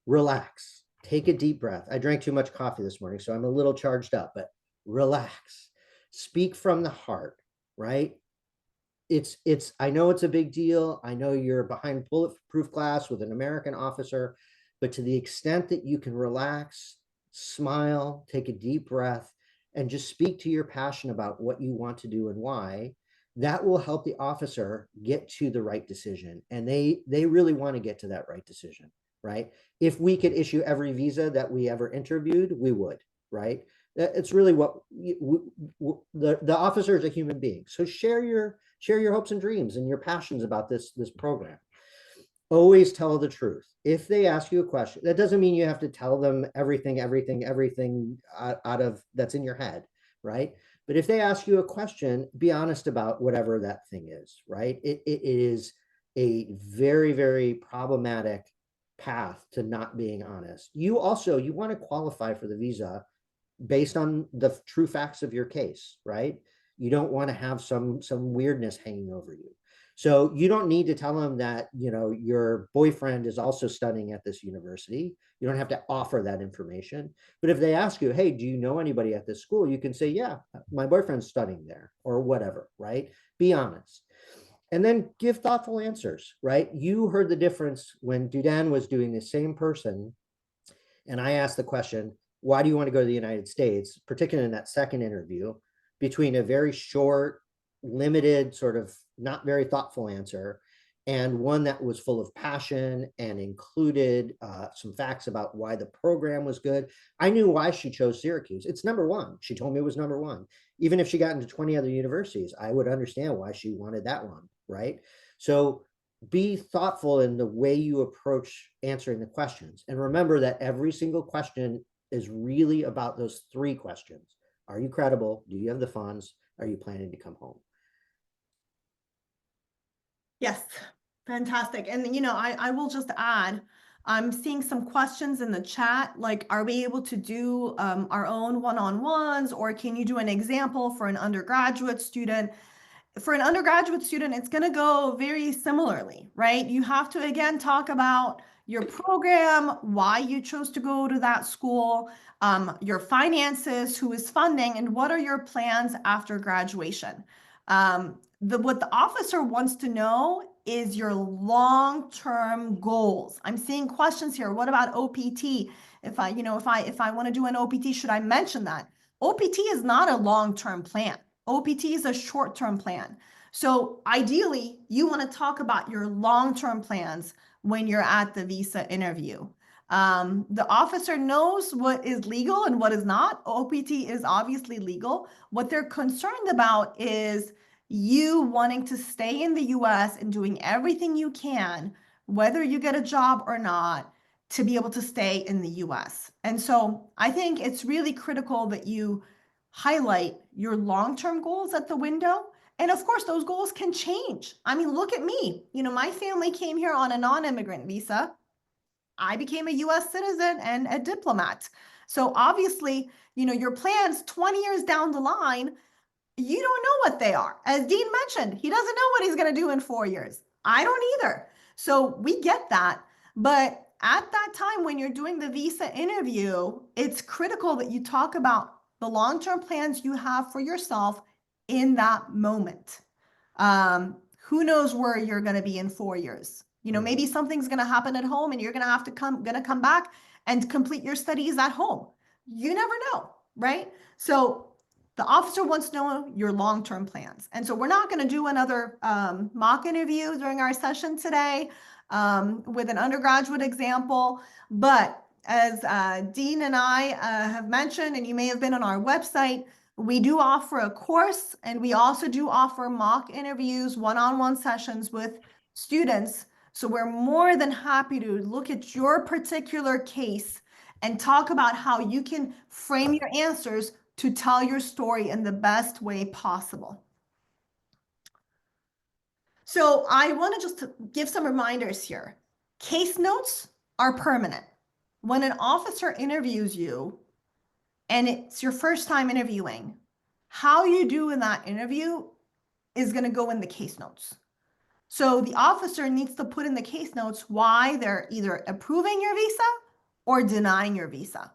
B: Relax. Take a deep breath. I drank too much coffee this morning, so I'm a little charged up, but relax. Speak from the heart, right? I know it's a big deal. I know you're behind bulletproof glass with an American officer, but to the extent that you can relax, smile, take a deep breath, and just speak to your passion about what you want to do and why, that will help the officer get to the right decision. And they really want to get to that right decision, right? If we could issue every visa that we ever interviewed, we would, right? It's really what the officer is a human being. So share your hopes and dreams and your passions about this program. Always tell the truth. If they ask you a question, that doesn't mean you have to tell them everything out of that's in your head, right? But if they ask you a question, be honest about whatever that thing is, right? It is a very, very problematic path to not being honest. You want to qualify for the visa based on the true facts of your case, right? You don't want to have some weirdness hanging over you. So you don't need to tell them that, your boyfriend is also studying at this university. You don't have to offer that information. But if they ask you, hey, do you know anybody at this school? You can say, yeah, my boyfriend's studying there, or whatever, right? Be honest. And then give thoughtful answers, right? You heard the difference when Dudan was doing the same person. And I asked the question, why do you want to go to the United States, particularly in that second interview, between a very short, limited, sort of not very thoughtful answer, and one that was full of passion and included some facts about why the program was good. I knew why she chose Syracuse. It's number one. She told me it was number one. Even if she got into 20 other universities, I would understand why she wanted that one, right? So be thoughtful in the way you approach answering the questions. And remember that every single question is really about those three questions. Are you credible? Do you have the funds? Are you planning to come home?
A: Yes, fantastic. And I will just add, I'm seeing some questions in the chat, like, are we able to do our own one-on-ones, or can you do an example for an undergraduate student? For an undergraduate student, it's going to go very similarly, right? You have to, again, talk about your program, why you chose to go to that school, your finances, who is funding, and what are your plans after graduation. What the officer wants to know is your long-term goals. I'm seeing questions here. What about OPT? If I want to do an OPT, should I mention that? OPT is not a long-term plan. OPT is a short-term plan. So ideally, you want to talk about your long-term plans when you're at the visa interview. The officer knows what is legal and what is not. OPT is obviously legal. What they're concerned about is you wanting to stay in the US and doing everything you can, whether you get a job or not, to be able to stay in the US. And so I think it's really critical that you highlight your long-term goals at the window. And of course, those goals can change. I mean, look at me. My family came here on a non-immigrant visa. I became a US citizen and a diplomat. So obviously, your plans 20 years down the line, you don't know what they are. As Dean mentioned, he doesn't know what he's going to do in 4 years. I don't either. So we get that. But at that time, when you're doing the visa interview, it's critical that you talk about the long-term plans you have for yourself in that moment. Who knows where you're going to be in 4 years? Maybe something's going to happen at home and you're going to have to come back and complete your studies at home. You never know, right? So the officer wants to know your long-term plans. And so we're not going to do another mock interview during our session today with an undergraduate example. But as Dean and I have mentioned, and you may have been on our website, we do offer a course, and we also do offer mock interviews, one-on-one sessions with students. So we're more than happy to look at your particular case and talk about how you can frame your answers to tell your story in the best way possible. So I want to just give some reminders here. Case notes are permanent. When an officer interviews you and it's your first time interviewing, how you do in that interview is going to go in the case notes. So the officer needs to put in the case notes why they're either approving your visa or denying your visa.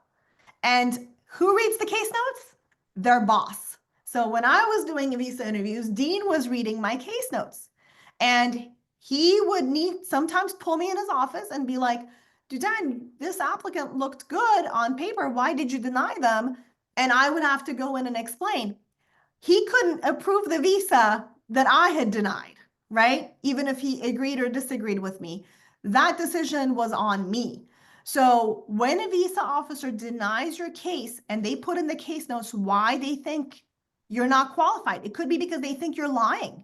A: And who reads the case notes? Their boss. So when I was doing visa interviews, Dean was reading my case notes. And he would sometimes pull me in his office and be like, Dudan, this applicant looked good on paper. Why did you deny them? And I would have to go in and explain. He couldn't approve the visa that I had denied, right? Even if he agreed or disagreed with me. That decision was on me. So when a visa officer denies your case and they put in the case notes why they think you're not qualified, it could be because they think you're lying.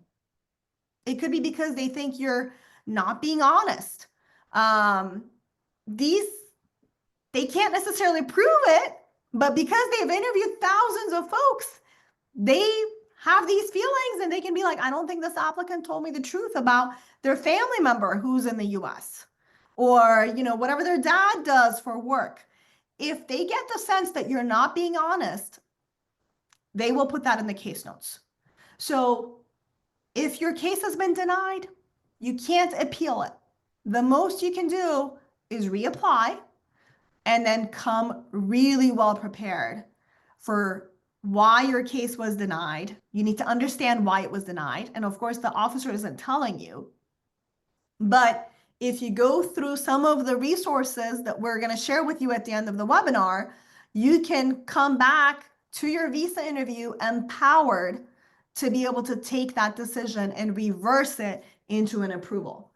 A: It could be because they think you're not being honest. They can't necessarily prove it, but because they've interviewed thousands of folks, they have these feelings and they can be like, I don't think this applicant told me the truth about their family member who's in the US, or whatever their dad does for work. If they get the sense that you're not being honest, they will put that in the case notes. So if your case has been denied, you can't appeal it. The most you can do is reapply and then come really well prepared for why your case was denied. You need to understand why it was denied. And of course, the officer isn't telling you. But if you go through some of the resources that we're going to share with you at the end of the webinar, you can come back to your visa interview empowered to be able to take that decision and reverse it into an approval.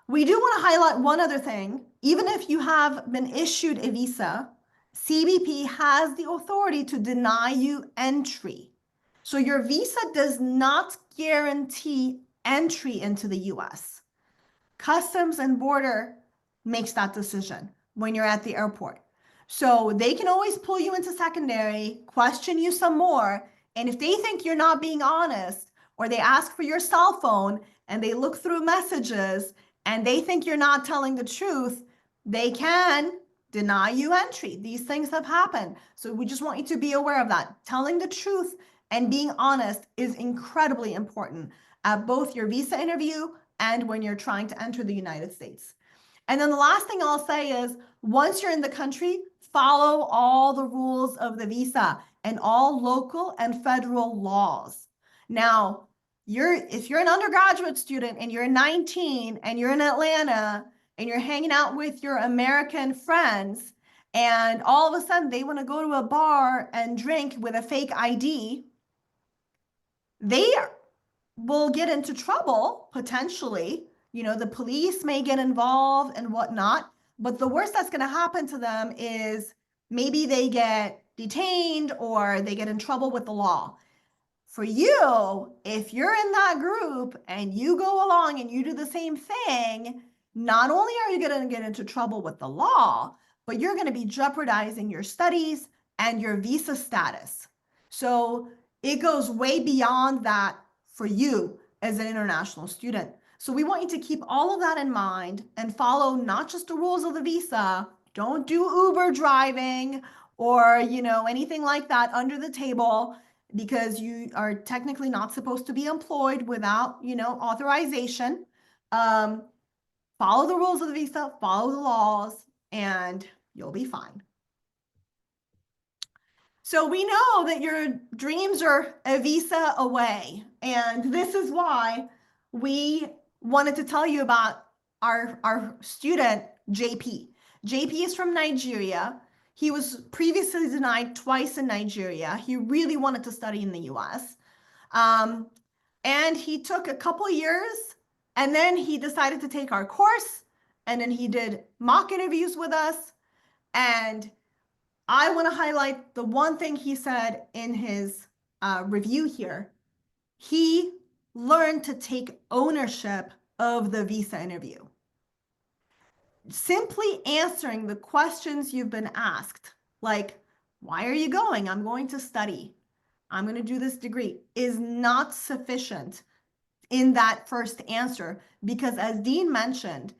A: We do want to highlight one other thing. Even if you have been issued a visa, CBP has the authority to deny you entry. So your visa does not guarantee entry into the US. Customs and Border makes that decision when you're at the airport. So they can always pull you into secondary, question you some more, and if they think you're not being honest, or they ask for your cell phone and they look through messages and they think you're not telling the truth, they can deny you entry. These things have happened. So we just want you to be aware of that. Telling the truth and being honest is incredibly important at both your visa interview and when you're trying to enter the United States. And then the last thing I'll say is, once you're in the country, follow all the rules of the visa and all local and federal laws. Now, if you're an undergraduate student and you're 19 and you're in Atlanta and you're hanging out with your American friends, and all of a sudden they want to go to a bar and drink with a fake ID, they will get into trouble potentially. You know, the police may get involved and whatnot, but the worst that's going to happen to them is maybe they get detained or they get in trouble with the law. For you, if you're in that group and you go along and you do the same thing, not only are you going to get into trouble with the law, but you're going to be jeopardizing your studies and your visa status. So it goes way beyond that for you as an international student. So we want you to keep all of that in mind and follow not just the rules of the visa. Don't do Uber driving or, you know, anything like that under the table, because you are technically not supposed to be employed without, you know, authorization. Follow the rules of the visa, follow the laws, and you'll be fine. So we know that your dreams are a visa away, and this is why we wanted to tell you about our student, JP. JP is from Nigeria. He was previously denied twice in Nigeria. He really wanted to study in the US. And he took a couple years, and then he decided to take our course, and then he did mock interviews with us. And I want to highlight the one thing he said in his review here. He learned to take ownership of the visa interview. Simply answering the questions you've been asked, like, why are you going? I'm going to study. I'm going to do this degree, is not sufficient in that first answer, because as Dean mentioned,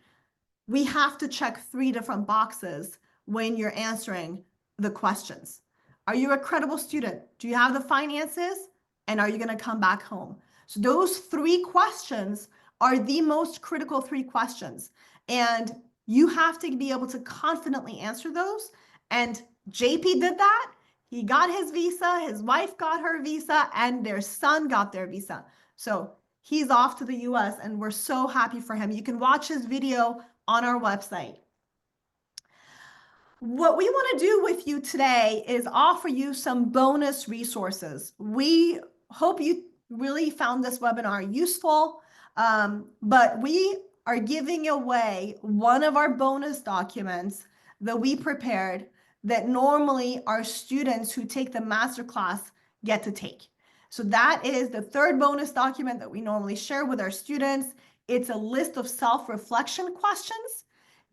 A: we have to check 3 different boxes when you're answering the questions. Are you a credible student? Do you have the finances? And are you going to come back home? So those 3 questions are the most critical 3 questions. And you have to be able to confidently answer those. And JP did that. He got his visa, his wife got her visa, and their son got their visa. So he's off to the US, and we're so happy for him. You can watch his video on our website. What we want to do with you today is offer you some bonus resources. We hope you really found this webinar useful, but we are giving away one of our bonus documents that we prepared that normally our students who take the masterclass get to take. So that is the 3rd bonus document that we normally share with our students. It's a list of self-reflection questions.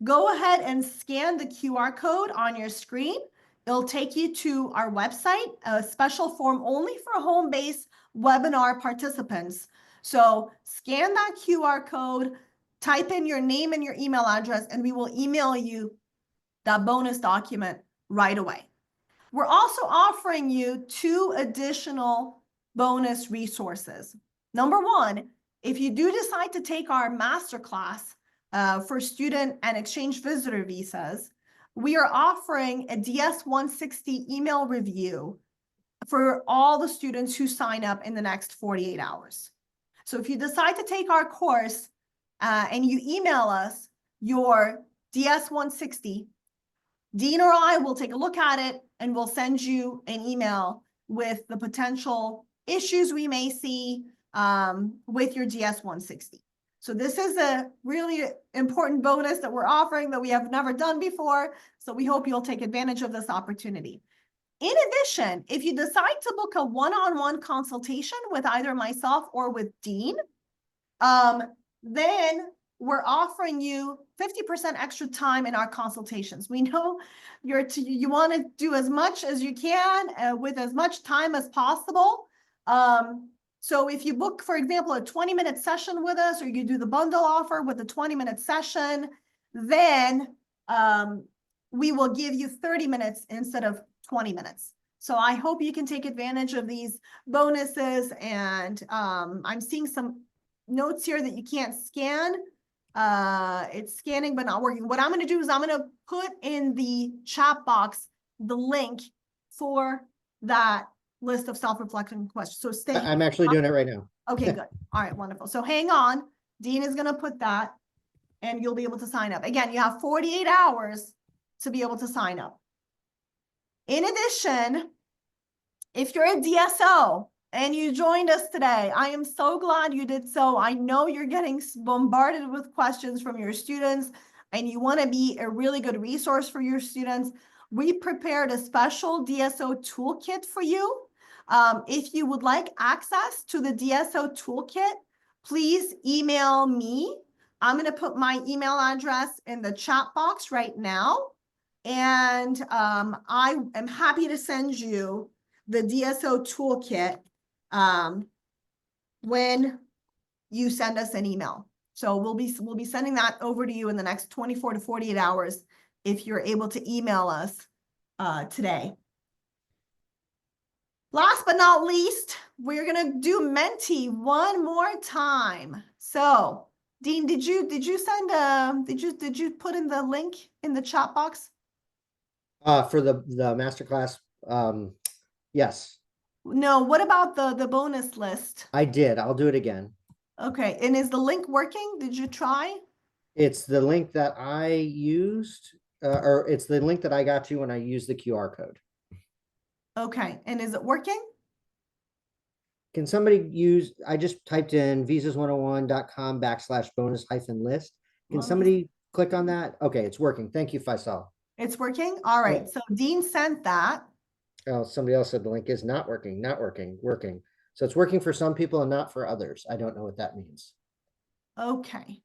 A: Go ahead and scan the QR code on your screen. It'll take you to our website, a special form only for home-based webinar participants. So scan that QR code, type in your name and your email address, and we will email you that bonus document right away. We're also offering you 2 additional bonus resources. Number 1, if you do decide to take our masterclass for student and exchange visitor visas, we are offering a DS-160 email review for all the students who sign up in the next 48 hours. So if you decide to take our course and you email us your DS-160, Dean or I will take a look at it and we'll send you an email with the potential issues we may see with your DS 160. So this is a really important bonus that we're offering that we have never done before. So we hope you'll take advantage of this opportunity. In addition, if you decide to book a one-on-one consultation with either myself or with Dean, then we're offering you 50% extra time in our consultations. We know you want to do as much as you can with as much time as possible. So if you book, for example, a 20-minute session with us, or you do the bundle offer with a 20-minute session, then we will give you 30 minutes instead of 20 minutes. So I hope you can take advantage of these bonuses. And I'm seeing some notes here that you can't scan. It's scanning but not working. What I'm going to do is I'm going to put in the chat box the link for that list of self-reflection questions. So stay.
B: I'm actually doing it right now.
A: Okay, good. All right, wonderful. So hang on. Dean is going to put that and you'll be able to sign up. Again, you have 48 hours to be able to sign up. In addition, if you're a DSO and you joined us today, I am so glad you did so. I know you're getting bombarded with questions from your students and you want to be a really good resource for your students. We prepared a special DSO toolkit for you. If you would like access to the DSO toolkit, please email me. I'm going to put my email address in the chat box right now. And I am happy to send you the DSO toolkit when you send us an email. So we'll be sending that over to you in the next 24 to 48 hours if you're able to email us today. Last but not least, we're gonna do Menti one more time. So Dean, did you send did you put in the link in the chat box?
B: For the masterclass, yes.
A: No, what about the bonus list?
B: I did. I'll do it again.
A: Okay, and is the link working? Did you try?
B: It's the link that I used, or it's the link that I got to when I used the QR code.
A: Okay, and is it working?
B: Can somebody use, I just typed in visas101.com/bonus-list. Can somebody click on that? Okay, it's working. Thank you, Faisal.
A: It's working? All right, so Dean sent that.
B: Oh, somebody else said the link is not working, working. So it's working for some people and not for others. I don't know what that means.
A: Okay.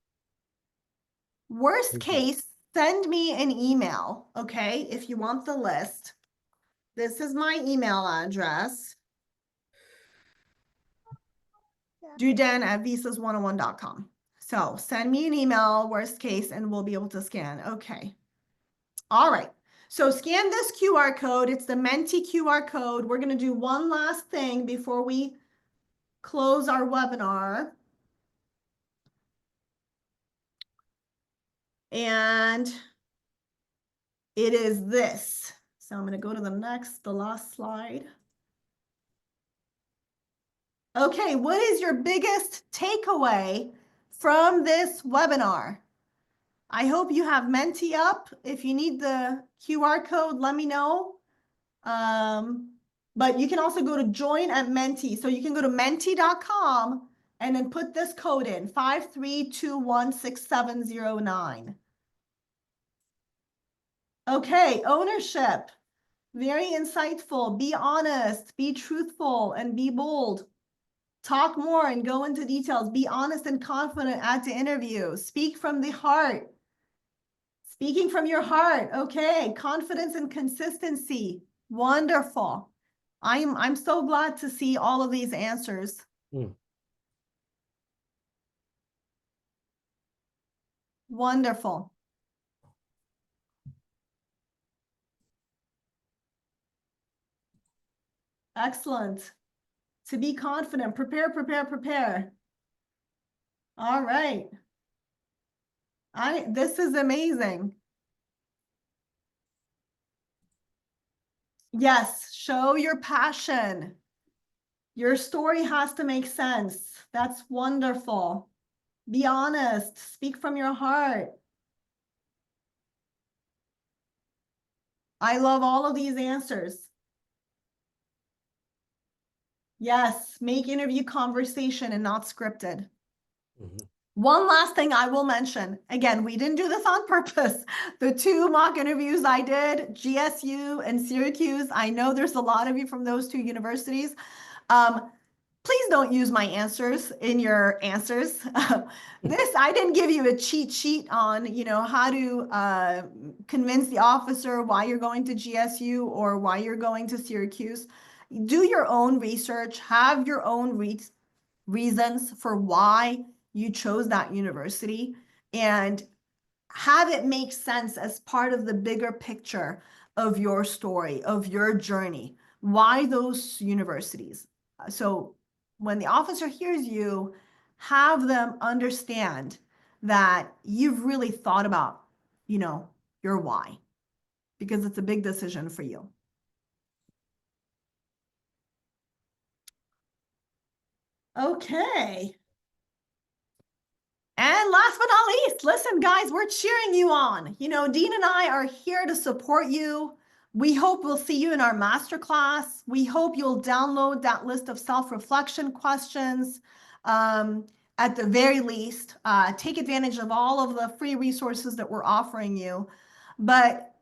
A: Worst case, send me an email, okay, if you want the list. This is my email address. Duden@visas101.com. So send me an email, worst case, and we'll be able to scan. Okay. All right. So scan this QR code. It's the Menti QR code. We're going to do one last thing before we close our webinar. And it is this. So I'm going to go to the last slide. Okay, what is your biggest takeaway from this webinar? I hope you have Menti up. If you need the QR code, let me know. But you can also go to join at Menti. So you can go to menti.com and then put this code in 53216709. Okay, ownership. Very insightful. Be honest, be truthful, and be bold. Talk more and go into details. Be honest and confident at the interview. Speak from the heart. Speaking from your heart. Okay. Confidence and consistency. Wonderful. I'm so glad to see all of these answers. Wonderful. Excellent. To be confident. Prepare, prepare, prepare. All right. This is amazing. Yes, show your passion. Your story has to make sense. That's wonderful. Be honest. Speak from your heart. I love all of these answers. Yes, make interview conversation and not scripted.
B: Mhm.
A: One last thing I will mention. Again, we didn't do this on purpose. The two mock interviews I did, GSU and Syracuse, I know there's a lot of you from those two universities. Please don't use my answers in your answers. I didn't give you a cheat sheet on, how to convince the officer why you're going to GSU or why you're going to Syracuse. Do your own research, have your own reasons for why you chose that university, and have it make sense as part of the bigger picture of your story, of your journey. Why those universities? So when the officer hears you, have them understand that you've really thought about, your why, because it's a big decision for you. Okay. And last but not least, listen, guys, we're cheering you on. Dean and I are here to support you. We hope we'll see you in our masterclass. We hope you'll download that list of self-reflection questions. At the very least, take advantage of all of the free resources that we're offering you. But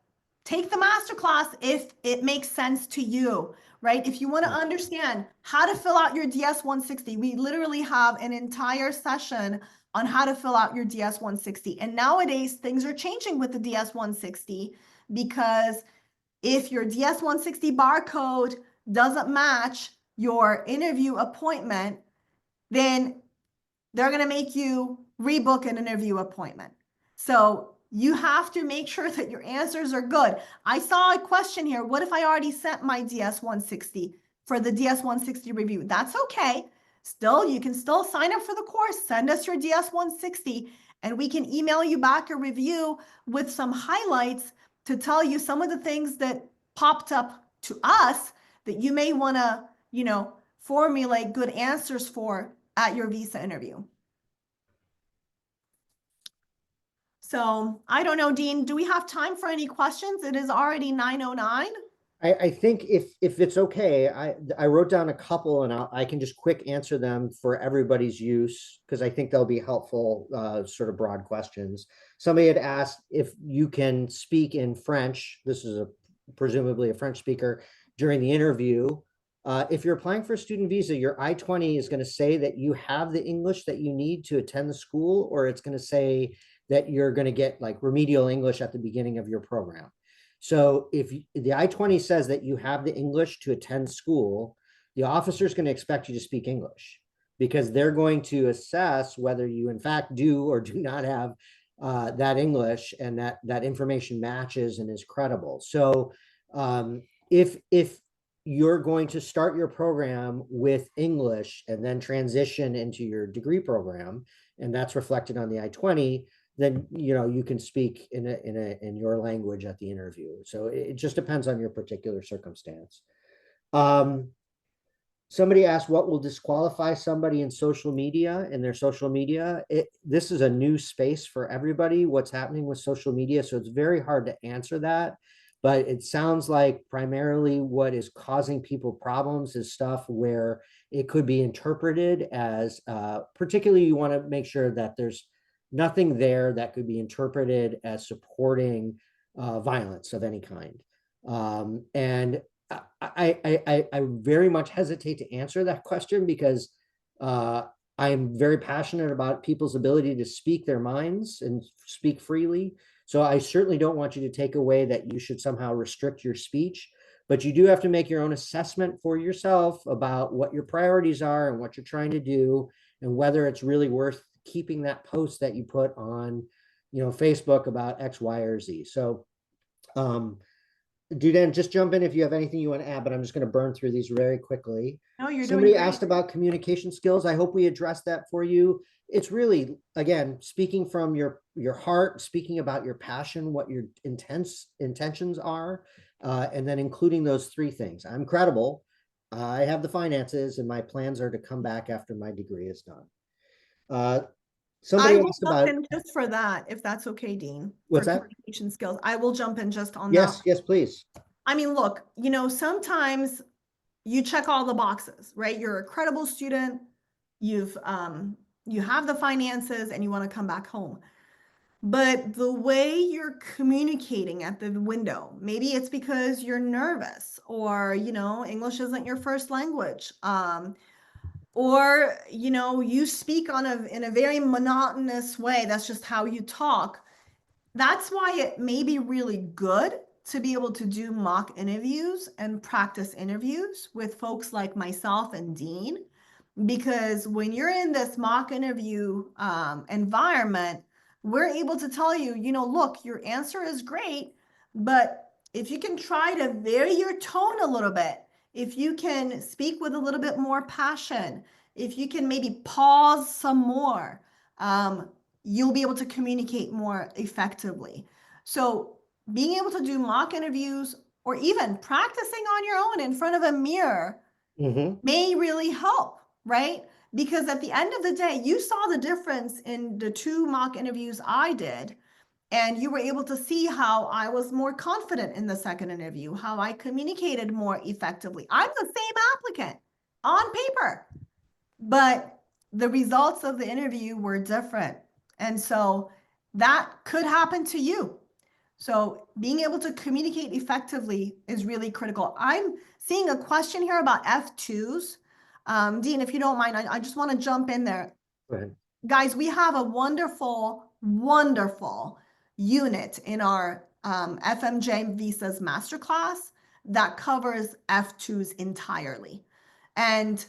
A: take the masterclass if it makes sense to you, right? If you want to understand how to fill out your DS-160, we literally have an entire session on how to fill out your DS-160. And nowadays, things are changing with the DS-160 because if your DS-160 barcode doesn't match your interview appointment, then they're going to make you rebook an interview appointment. So you have to make sure that your answers are good. I saw a question here. What if I already sent my DS-160 for the DS-160 review? That's okay. Still, you can still sign up for the course. Send us your DS-160 and we can email you back a review with some highlights to tell you some of the things that popped up to us that you may want to, formulate good answers for at your visa interview. So I don't know, Dean, do we have time for any questions? It is already 9:09.
B: I think if it's okay, I wrote down a couple and I can just quick answer them for everybody's use because I think they'll be helpful, sort of broad questions. Somebody had asked if you can speak in French. This is presumably a French speaker during the interview. If you're applying for a student visa, your I-20 is going to say that you have the English that you need to attend the school, or it's going to say that you're going to get like remedial English at the beginning of your program. So if the I-20 says that you have the English to attend school, the officer is going to expect you to speak English because they're going to assess whether you in fact do or do not have that English and that information matches and is credible. So if you're going to start your program with English and then transition into your degree program, and that's reflected on the I-20, then you can speak in your language at the interview. So it just depends on your particular circumstance. Somebody asked what will disqualify somebody in their social media. This is a new space for everybody, what's happening with social media. So it's very hard to answer that. But it sounds like primarily what is causing people problems is stuff where it could be interpreted as, particularly you want to make sure that there's nothing there that could be interpreted as supporting violence of any kind. And I very much hesitate to answer that question because I'm very passionate about people's ability to speak their minds and speak freely. So I certainly don't want you to take away that you should somehow restrict your speech, but you do have to make your own assessment for yourself about what your priorities are and what you're trying to do and whether it's really worth keeping that post that you put on, Facebook about X, Y, or Z. So, Duden, just jump in if you have anything you want to add, but I'm just going to burn through these very quickly.
A: No, you're doing
B: Somebody
A: great.
B: asked about communication skills. I hope we addressed that for you. It's really, again, speaking from your heart, speaking about your passion, what your intentions are, and then including those three things. I'm credible. I have the finances, and my plans are to come back after my degree is done. Somebody
A: I will
B: asked
A: jump
B: about,
A: in just for that, if that's okay, Dean, for
B: what's that?
A: communication skills. I will jump in just on that.
B: Yes, please.
A: I mean, look, sometimes you check all the boxes, right? You're a credible student, you've you have the finances and you want to come back home. But the way you're communicating at the window, maybe it's because you're nervous or, English isn't your first language. Or, you speak in a very monotonous way. That's just how you talk. That's why it may be really good to be able to do mock interviews and practice interviews with folks like myself and Dean, because when you're in this mock interview environment, we're able to tell you, look, your answer is great, but if you can try to vary your tone a little bit, if you can speak with a little bit more passion, if you can maybe pause some more, you'll be able to communicate more effectively. So being able to do mock interviews or even practicing on your own in front of a mirror may really help, right? Because at the end of the day, you saw the difference in the 2 mock interviews I did, and you were able to see how I was more confident in the second interview, how I communicated more effectively. I'm the same applicant on paper, but the results of the interview were different. And so that could happen to you. So being able to communicate effectively is really critical. I'm seeing a question here about F2s. Dean, if you don't mind, I just want to jump in there.
B: Go ahead.
A: Guys, we have a wonderful, wonderful unit in our FMJ Visas Masterclass that covers F2s entirely. And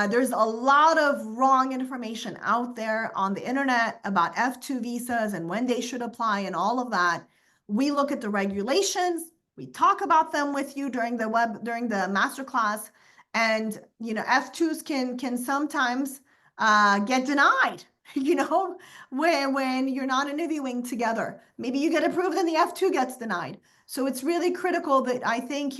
A: there's a lot of wrong information out there on the internet about F2 visas and when they should apply and all of that. We look at the regulations, we talk about them with you during the masterclass, and F2s can sometimes get denied. When you're not interviewing together, maybe you get approved and the F2 gets denied. So it's really critical that I think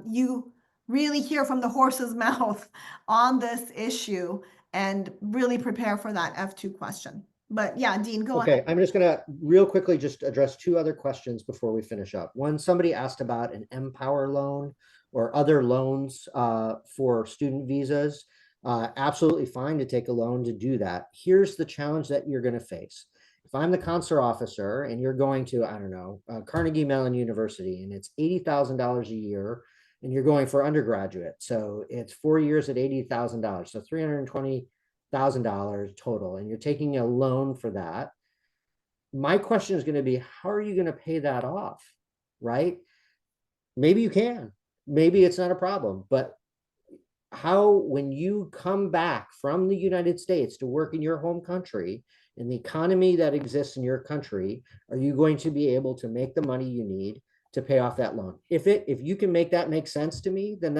A: you really hear from the horse's mouth on this issue and really prepare for that F2 question. But yeah, Dean, go ahead.
B: Okay, I'm just gonna real quickly just address 2 other questions before we finish up. One, somebody asked about an Empower loan or other loans for student visas. Absolutely fine to take a loan to do that. Here's the challenge that you're gonna face. If I'm the consular officer and you're going to, I don't know, Carnegie Mellon University, and it's $80,000 a year, and you're going for undergraduate. So it's 4 years at $80,000. So $320,000 total, and you're taking a loan for that. My question is going to be, how are you going to pay that off? Right? Maybe you can, maybe it's not a problem, but how, when you come back from the United States to work in your home country, in the economy that exists in your country, are you going to be able to make the money you need to pay off that loan? If you can make that make sense to me, then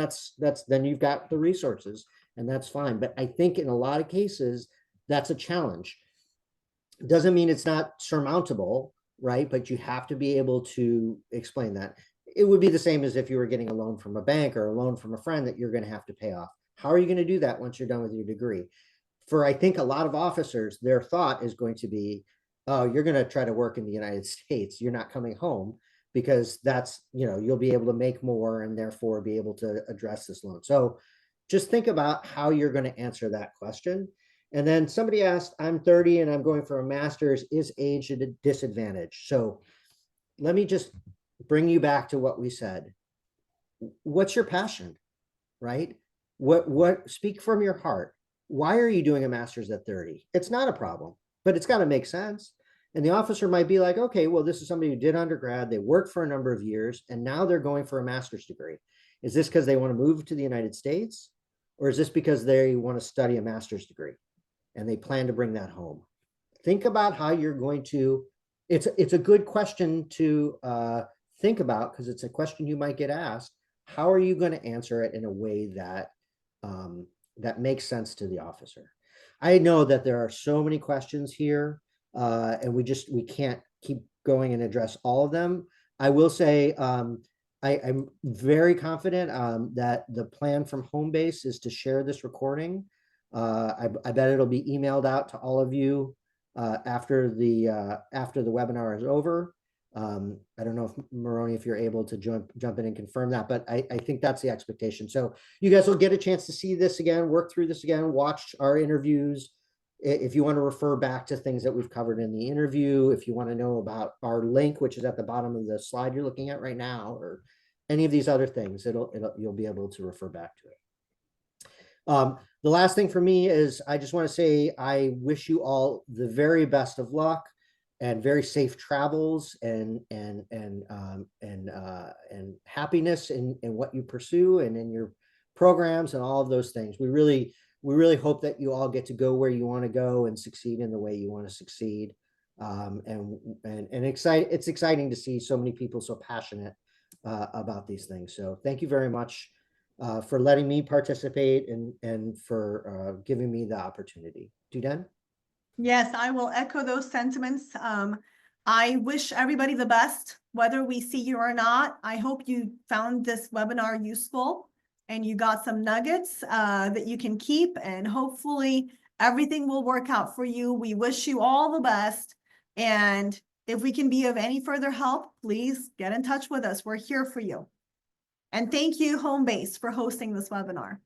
B: then you've got the resources, and that's fine. But I think in a lot of cases, that's a challenge. It doesn't mean it's not surmountable, right? But you have to be able to explain that. It would be the same as if you were getting a loan from a bank or a loan from a friend that you're going to have to pay off. How are you going to do that once you're done with your degree? For I think a lot of officers, their thought is going to be, oh, you're going to try to work in the United States. You're not coming home, because that's, you'll be able to make more and therefore be able to address this loan. So just think about how you're going to answer that question. And then somebody asked, I'm 30 and I'm going for a master's. Is age a disadvantage? So let me just bring you back to what we said. What's your passion, right? Speak from your heart. Why are you doing a master's at 30? It's not a problem, but it's got to make sense. And the officer might be like, okay, well, this is somebody who did undergrad, they worked for a number of years, and now they're going for a master's degree. Is this because they want to move to the United States? Or is this because they want to study a master's degree and they plan to bring that home? Think about how you're going to, it's a good question to think about, because it's a question you might get asked. How are you going to answer it in a way that that makes sense to the officer? I know that there are so many questions here, and we can't keep going and address all of them. I will say I'm very confident that the plan from Homebase is to share this recording. I bet it'll be emailed out to all of you after the webinar is over. I don't know if Maroni, if you're able to jump in and confirm that, but I think that's the expectation. So you guys will get a chance to see this again, work through this again, watch our interviews. If you want to refer back to things that we've covered in the interview, if you want to know about our link, which is at the bottom of the slide you're looking at right now, or any of these other things, you'll be able to refer back to it. The last thing for me is I just want to say I wish you all the very best of luck and very safe travels and happiness in what you pursue and in your programs and all of those things. We really hope that you all get to go where you want to go and succeed in the way you want to succeed. It's exciting to see so many people so passionate about these things. So thank you very much for letting me participate and for giving me the opportunity. Duden?
A: Yes, I will echo those sentiments. I wish everybody the best, whether we see you or not. I hope you found this webinar useful and you got some nuggets that you can keep, and hopefully everything will work out for you. We wish you all the best. And if we can be of any further help, please get in touch with us. We're here for you. And thank you, Homebase, for hosting this webinar.